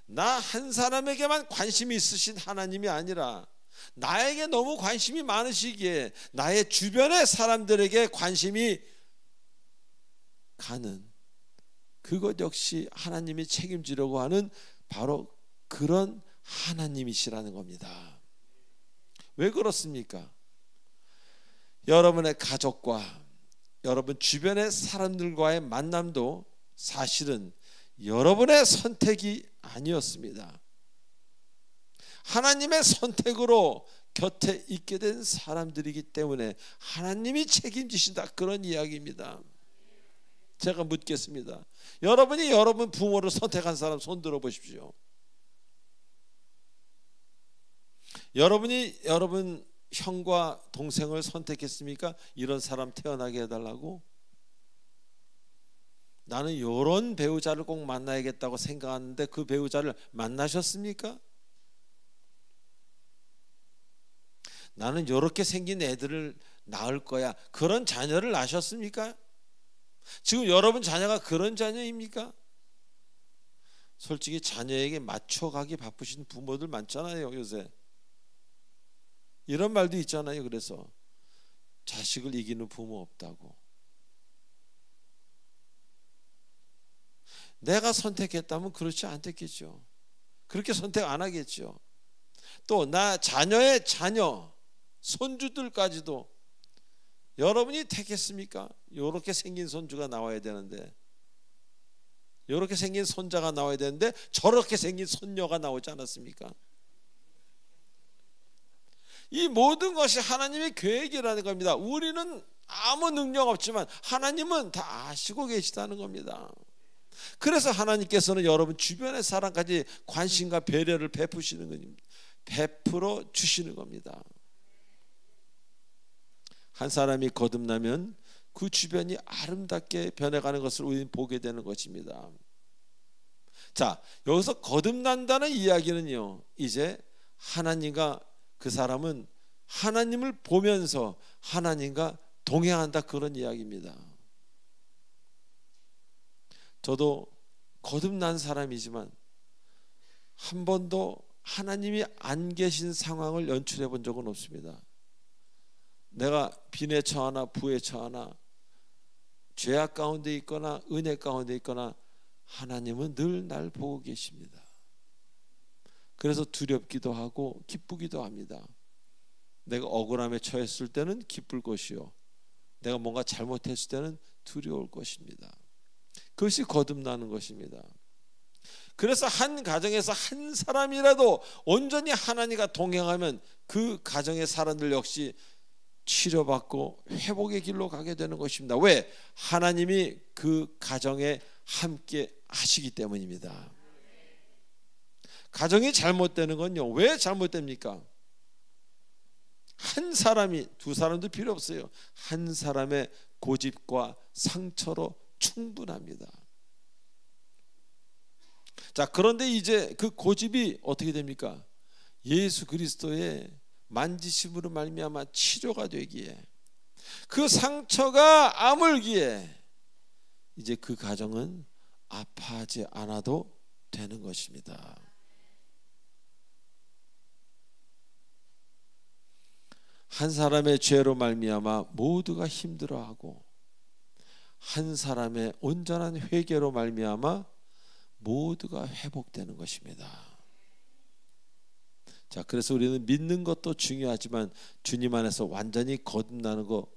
나 한 사람에게만 관심이 있으신 하나님이 아니라 나에게 너무 관심이 많으시기에 나의 주변의 사람들에게 관심이 가는 그것 역시 하나님이 책임지려고 하는 바로 그런 하나님이시라는 겁니다. 왜 그렇습니까? 여러분의 가족과 여러분 주변의 사람들과의 만남도 사실은 여러분의 선택이 아니었습니다. 하나님의 선택으로 곁에 있게 된 사람들이기 때문에 하나님이 책임지신다, 그런 이야기입니다. 제가 묻겠습니다. 여러분이 여러분 부모를 선택한 사람 손 들어 보십시오. 여러분이 여러분 형과 동생을 선택했습니까? 이런 사람 태어나게 해달라고? 나는 이런 배우자를 꼭 만나야겠다고 생각하는데 그 배우자를 만나셨습니까? 나는 이렇게 생긴 애들을 낳을 거야, 그런 자녀를 낳으셨습니까? 지금 여러분 자녀가 그런 자녀입니까? 솔직히 자녀에게 맞춰가기 바쁘신 부모들 많잖아요. 요새 이런 말도 있잖아요. 그래서 자식을 이기는 부모 없다고. 내가 선택했다면 그렇지 않겠죠. 그렇게 선택 안 하겠죠. 또 나 자녀의 자녀, 손주들까지도 여러분이 택했습니까? 이렇게 생긴 손주가 나와야 되는데, 이렇게 생긴 손자가 나와야 되는데 저렇게 생긴 손녀가 나오지 않았습니까? 이 모든 것이 하나님의 계획이라는 겁니다. 우리는 아무 능력 없지만 하나님은 다 아시고 계시다는 겁니다. 그래서 하나님께서는 여러분 주변의 사람까지 관심과 배려를 베푸시는 겁니다. 베풀어 주시는 겁니다. 한 사람이 거듭나면 그 주변이 아름답게 변해가는 것을 우리는 보게 되는 것입니다. 자, 여기서 거듭난다는 이야기는요, 이제 하나님과 그 사람은 하나님을 보면서 하나님과 동행한다, 그런 이야기입니다. 저도 거듭난 사람이지만 한 번도 하나님이 안 계신 상황을 연출해 본 적은 없습니다. 내가 빈에 처하나 부에 처하나 죄악 가운데 있거나 은혜 가운데 있거나 하나님은 늘 날 보고 계십니다. 그래서 두렵기도 하고 기쁘기도 합니다. 내가 억울함에 처했을 때는 기쁠 것이요, 내가 뭔가 잘못했을 때는 두려울 것입니다. 그것이 거듭나는 것입니다. 그래서 한 가정에서 한 사람이라도 온전히 하나님과 동행하면 그 가정의 사람들 역시 치료받고 회복의 길로 가게 되는 것입니다. 왜? 하나님이 그 가정에 함께 하시기 때문입니다. 가정이 잘못되는 건요, 왜 잘못됩니까? 한 사람이, 두 사람도 필요 없어요. 한 사람의 고집과 상처로 충분합니다. 자, 그런데 이제 그 고집이 어떻게 됩니까? 예수 그리스도의 만지심으로 말미암아 치료가 되기에, 그 상처가 아물기에 이제 그 가정은 아파하지 않아도 되는 것입니다. 한 사람의 죄로 말미암아 모두가 힘들어하고, 한 사람의 온전한 회개로 말미암아 모두가 회복되는 것입니다. 자, 그래서 우리는 믿는 것도 중요하지만 주님 안에서 완전히 거듭나는 거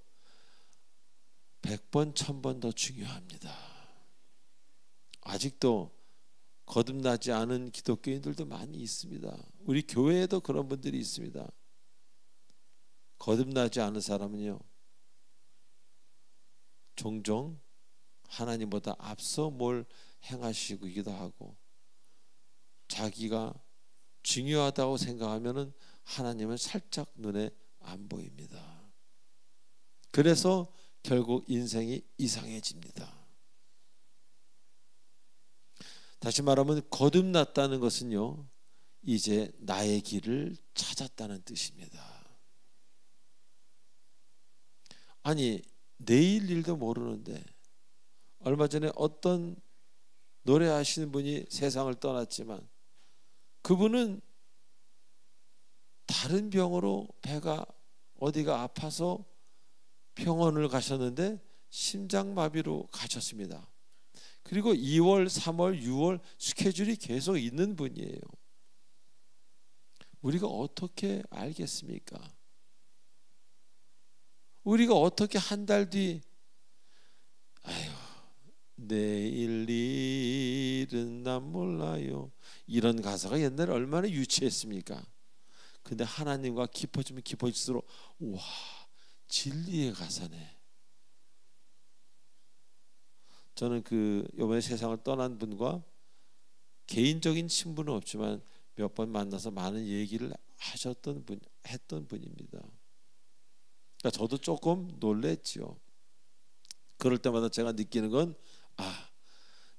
100번 1000번 더 중요합니다. 아직도 거듭나지 않은 기독교인들도 많이 있습니다. 우리 교회에도 그런 분들이 있습니다. 거듭나지 않은 사람은요, 종종 하나님보다 앞서 뭘 행하시기도 하고, 자기가 중요하다고 생각하면은 하나님은 살짝 눈에 안 보입니다. 그래서 결국 인생이 이상해집니다. 다시 말하면 거듭났다는 것은요, 이제 나의 길을 찾았다는 뜻입니다. 아니, 내일 일도 모르는데, 얼마 전에 어떤 노래하시는 분이 세상을 떠났지만, 그분은 다른 병으로 배가 어디가 아파서 병원을 가셨는데 심장마비로 가셨습니다. 그리고 2월, 3월, 6월 스케줄이 계속 있는 분이에요. 우리가 어떻게 알겠습니까? 우리가 어떻게 한 달 뒤, 아유, 내일 일은 난 몰라요, 이런 가사가 옛날에 얼마나 유치했습니까? 근데 하나님과 깊어지면 깊어질수록, 와, 진리의 가사네. 저는 그 이번에 세상을 떠난 분과 개인적인 친분은 없지만 몇 번 만나서 많은 얘기를 했던 분입니다. 그러니까 저도 조금 놀랬죠. 그럴 때마다 제가 느끼는 건,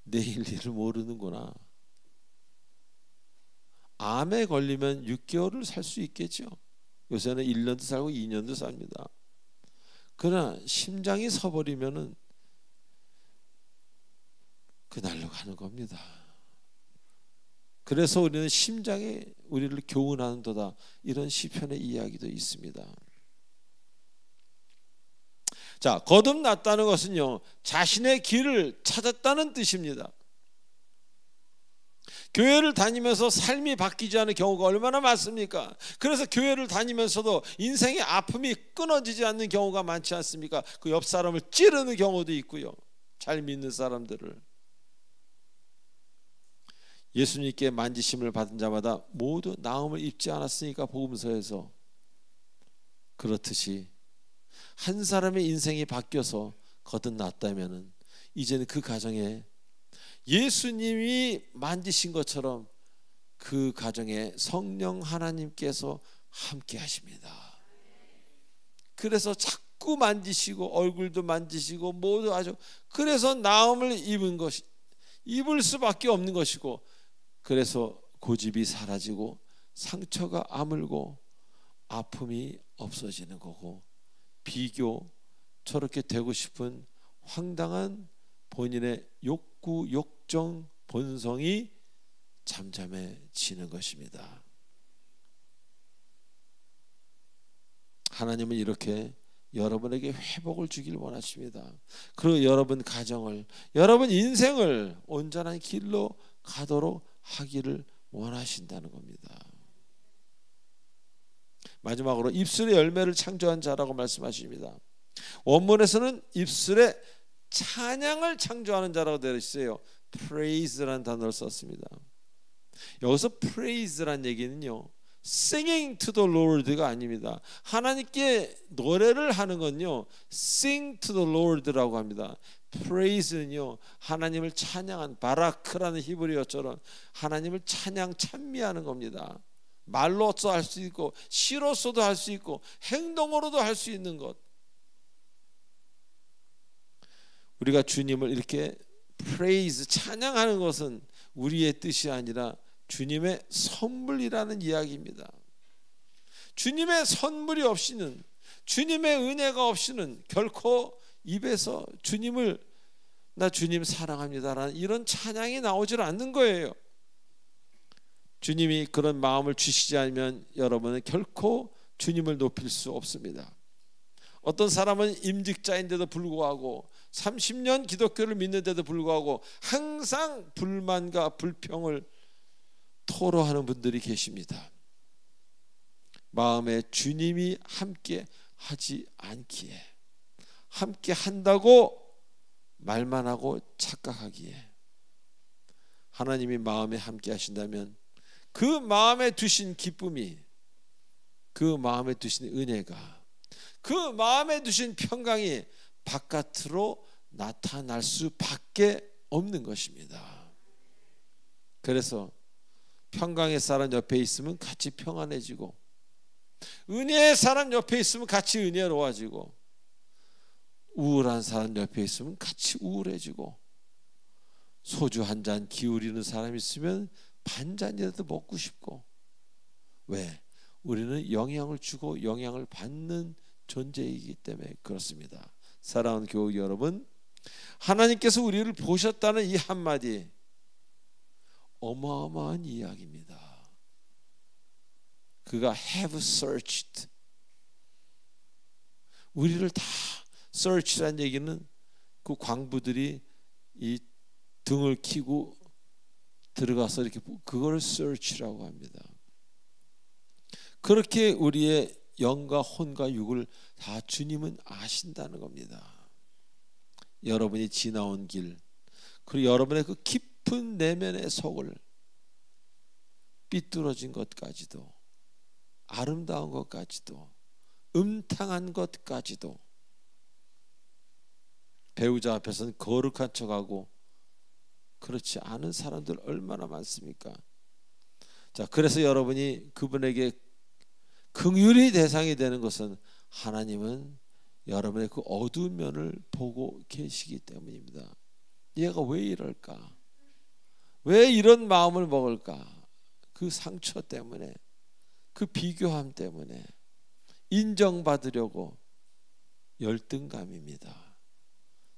내일 일을 모르는구나. 암에 걸리면 6개월을 살 수 있겠죠. 요새는 1년도 살고 2년도 삽니다. 그러나 심장이 서버리면은 그날로 가는 겁니다. 그래서 우리는 심장이 우리를 교훈하는도다, 이런 시편의 이야기도 있습니다. 자, 거듭났다는 것은요, 자신의 길을 찾았다는 뜻입니다. 교회를 다니면서 삶이 바뀌지 않은 경우가 얼마나 많습니까? 그래서 교회를 다니면서도 인생의 아픔이 끊어지지 않는 경우가 많지 않습니까? 그 옆 사람을 찌르는 경우도 있고요, 잘 믿는 사람들을. 예수님께 만지심을 받은 자마다 모두 나음을 입지 않았으니까, 복음서에서. 그렇듯이 한 사람의 인생이 바뀌어서 거듭났다면은 이제는 그 가정에 예수님이 만지신 것처럼 그 가정에 성령 하나님께서 함께 하십니다. 그래서 자꾸 만지시고 얼굴도 만지시고 모두 아주, 그래서 나음을 입을 수밖에 없는 것이고, 그래서 고집이 사라지고 상처가 아물고 아픔이 없어지는 거고, 비교, 저렇게 되고 싶은 황당한 본인의 욕구, 욕정, 본성이 잠잠해지는 것입니다. 하나님은 이렇게 여러분에게 회복을 주길 원하십니다. 그리고 여러분 가정을, 여러분 인생을 온전한 길로 가도록 하기를 원하신다는 겁니다. 마지막으로 입술의 열매를 창조한 자라고 말씀하십니다. 원문에서는 입술의 찬양을 창조하는 자라고 되어 있어요. praise라는 단어를 썼습니다. 여기서 praise란 얘기는요, singing to the Lord가 아닙니다. 하나님께 노래를 하는 건요, sing to the Lord라고 합니다. praise는요, 하나님을 찬양한, 바라크라는 히브리어처럼 하나님을 찬미하는 겁니다. 말로서 할 수 있고 시로서도 할 수 있고 행동으로도 할 수 있는 것. 우리가 주님을 이렇게 praise 찬양하는 것은 우리의 뜻이 아니라 주님의 선물이라는 이야기입니다. 주님의 선물이 없이는, 주님의 은혜가 없이는 결코 입에서 주님을 나 주님 사랑합니다라는 이런 찬양이 나오질 않는 거예요. 주님이 그런 마음을 주시지 않으면 여러분은 결코 주님을 높일 수 없습니다. 어떤 사람은 임직자인데도 불구하고 30년 기독교를 믿는데도 불구하고 항상 불만과 불평을 토로하는 분들이 계십니다. 마음에 주님이 함께 하지 않기에, 함께 한다고 말만 하고 착각하기에, 하나님이 마음에 함께 하신다면 그 마음에 두신 기쁨이, 그 마음에 두신 은혜가, 그 마음에 두신 평강이 바깥으로 나타날 수밖에 없는 것입니다. 그래서 평강의 사람 옆에 있으면 같이 평안해지고, 은혜의 사람 옆에 있으면 같이 은혜로워지고, 우울한 사람 옆에 있으면 같이 우울해지고, 소주 한 잔 기울이는 사람이 있으면 반잔이라도 먹고 싶고. 왜? 우리는 영향을 주고 영향을 받는 존재이기 때문에 그렇습니다. 사랑하는 교우 여러분, 하나님께서 우리를 보셨다는 이 한마디 어마어마한 이야기입니다. 그가 have searched, 우리를 다 search라는 얘기는 그 광부들이 이 등을 키고 들어가서 이렇게, 그걸 search라고 합니다. 그렇게 우리의 영과 혼과 육을 다 주님은 아신다는 겁니다. 여러분이 지나온 길, 그리고 여러분의 그 깊은 내면의 속을, 삐뚤어진 것까지도, 아름다운 것까지도, 음탕한 것까지도, 배우자 앞에서는 거룩한 척하고 그렇지 않은 사람들 얼마나 많습니까? 자, 그래서 여러분이 그분에게 긍휼의 대상이 되는 것은 하나님은 여러분의 그 어두운 면을 보고 계시기 때문입니다. 얘가 왜 이럴까? 왜 이런 마음을 먹을까? 그 상처 때문에, 그 비교함 때문에, 인정받으려고 열등감입니다.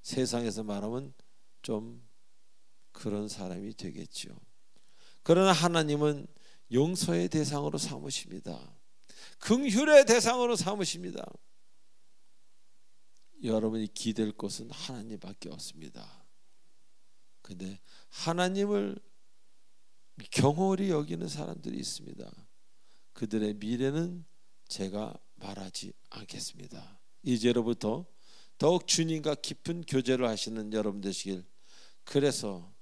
세상에서 말하면 좀 그런 사람이 되겠죠. 그러나 하나님은 용서의 대상으로 삼으십니다. 긍휼의 대상으로 삼으십니다. 여러분이 기댈 곳은 하나님밖에 없습니다. 근데 하나님을 경홀히 여기는 사람들이 있습니다. 그들의 미래는 제가 말하지 않겠습니다. 이제로부터 더욱 주님과 깊은 교제를 하시는 여러분 되시길. 그래서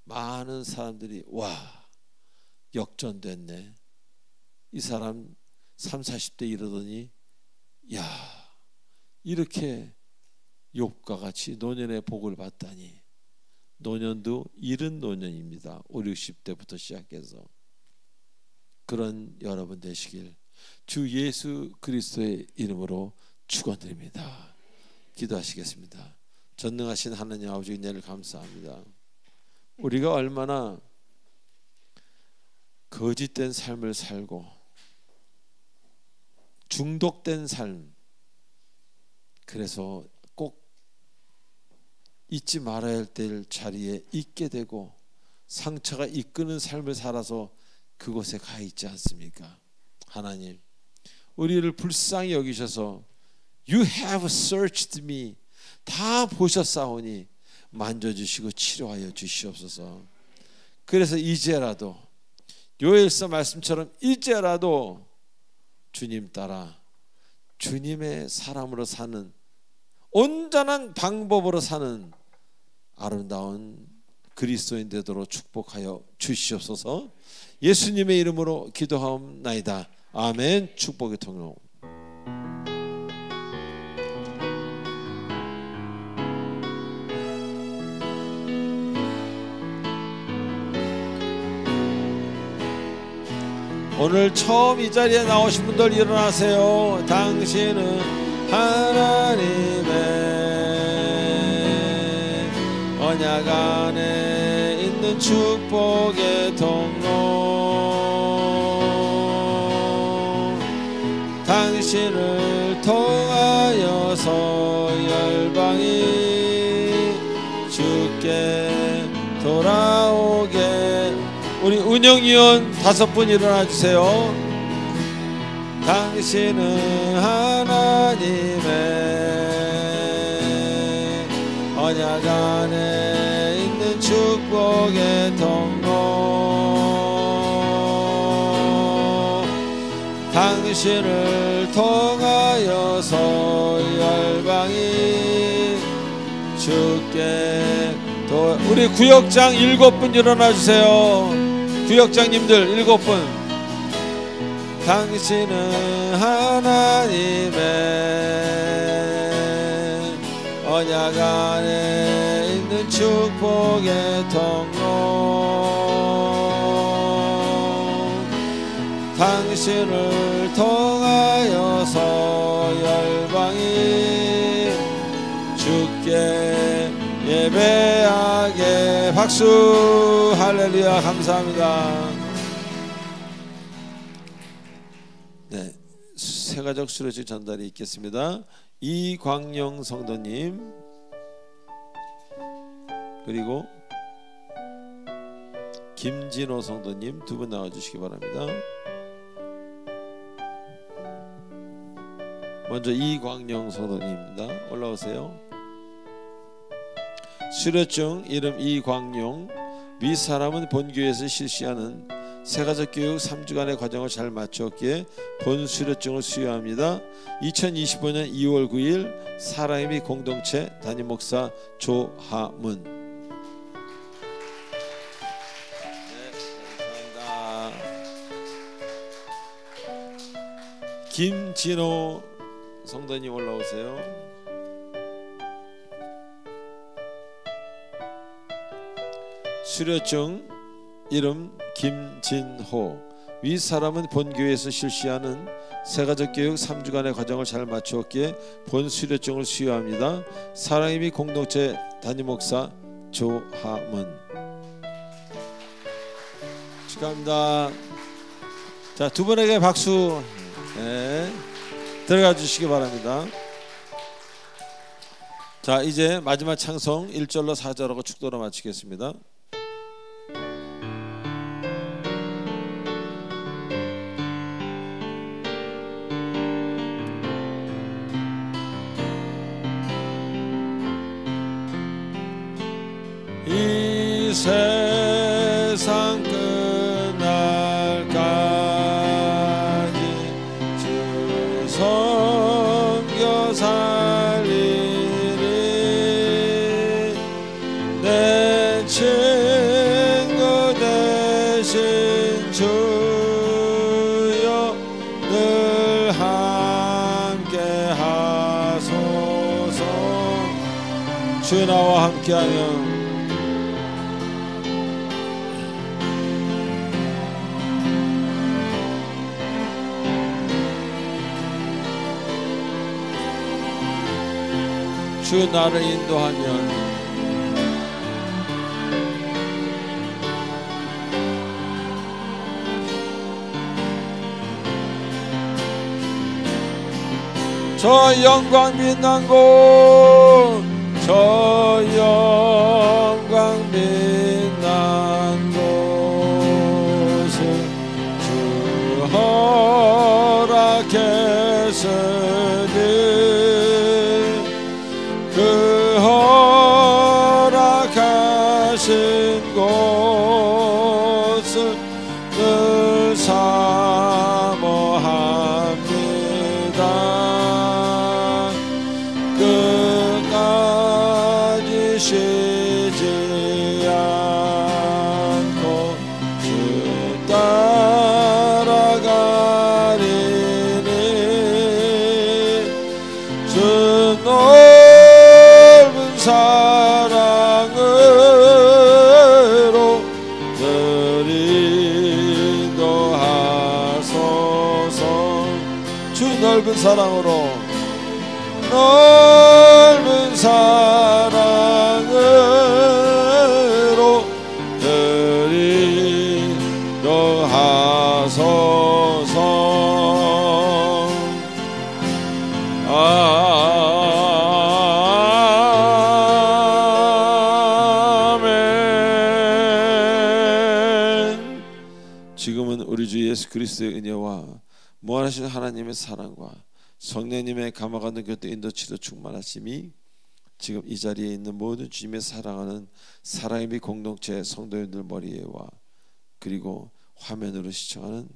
많은 사람들이 와, 역전됐네, 이 사람 30, 40대 이러더니 야, 이렇게 욥과 같이 노년의 복을 받다니. 노년도 이른 노년입니다. 5, 60대부터 시작해서. 그런 여러분 되시길 주 예수 그리스도의 이름으로 축원드립니다. 기도하시겠습니다. 전능하신 하나님 아버지, 은혜를 감사합니다. 우리가 얼마나 거짓된 삶을 살고 중독된 삶, 그래서 꼭 잊지 말아야 할 때를 자리에 있게 되고 상처가 이끄는 삶을 살아서 그곳에 가 있지 않습니까? 하나님, 우리를 불쌍히 여기셔서 You have searched me, 다 보셨사오니 만져주시고 치료하여 주시옵소서. 그래서 이제라도 요엘서 말씀처럼 이제라도 주님 따라 주님의 사람으로 사는, 온전한 방법으로 사는 아름다운 그리스도인 되도록 축복하여 주시옵소서. 예수님의 이름으로 기도하옵나이다. 아멘. 축복의 통로. 오늘 처음 이 자리에 나오신 분들 일어나세요. 당신은 하나님의 언약 안에 있는 축복의 통로. 당신을 통하여서 열방이 주께 돌아오게. 우리 운영위원 5분 일어나 주세요. 당신은 하나님의 언약 안에 있는 축복의 통로. 당신을 통하여서 열방이 주께 우리 구역장 7분 일어나 주세요. 구역장님들 7분. 당신은 하나님의 언약 안에 있는 축복의 통로. 당신을 통하여서 열방이 주께 예배하게. 박수. 할렐루야. 감사합니다. 네, 세가족 수료식 전달이 있겠습니다. 이광영 성도님 그리고 김진호 성도님 2분 나와주시기 바랍니다. 먼저 이광영 성도님입니다. 올라오세요. 수료증 이름 이광용. 위 사람은 본교회에서 실시하는 세가족 교육 3주간의 과정을 잘 마쳤기에 본 수료증을 수여합니다. 2025년 2월 9일 사랑의 공동체 담임 목사 조하문. 네, 감사합니다. 김진호 성도님 올라오세요. 수료증 이름 김진호. 위 사람은 본교회에서 실시하는 세가족 교육 3주간의 과정을 잘 마추었기에 본 수료증을 수여합니다. 사랑의 미 공동체 담임 목사 조하문. 축하합니다. 자, 두 분에게 박수. 네, 들어가 주시기 바랍니다. 자, 이제 마지막 찬송 1절로 4절하고 축도로 마치겠습니다. 이 세상 끝날까지 주 섬겨 살리리. 내 친구 되신 주여 늘 함께 하소서. 주 나와 함께하며 주 나를 인도하면 저 영광 빛난 곳, 저 영광 빛난 곳을 주 허락했으니 그 허락하신 곳을 늘 사모합니다. 끝까지 쉬지 않고 주 따라가리니 주 사랑으로 늘 인도하시네. 넓은 사랑으로 넓은 사랑으로 그리려 하소서. 아멘. 지금은 우리 주 예수 그리스도의 은혜와 무한하신 하나님의 사랑과 성령님의 감화가는 교도 인도치도 충만하심이 지금 이 자리에 있는 모든 주님의 사랑하는 사랑의 공동체 성도님들 머리에와 그리고 화면으로 시청하는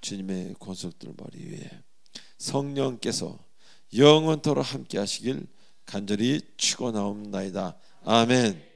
주님의 권속들 머리 위에 성령께서 영원토록 함께 하시길 간절히 축원하옵나이다. 아멘.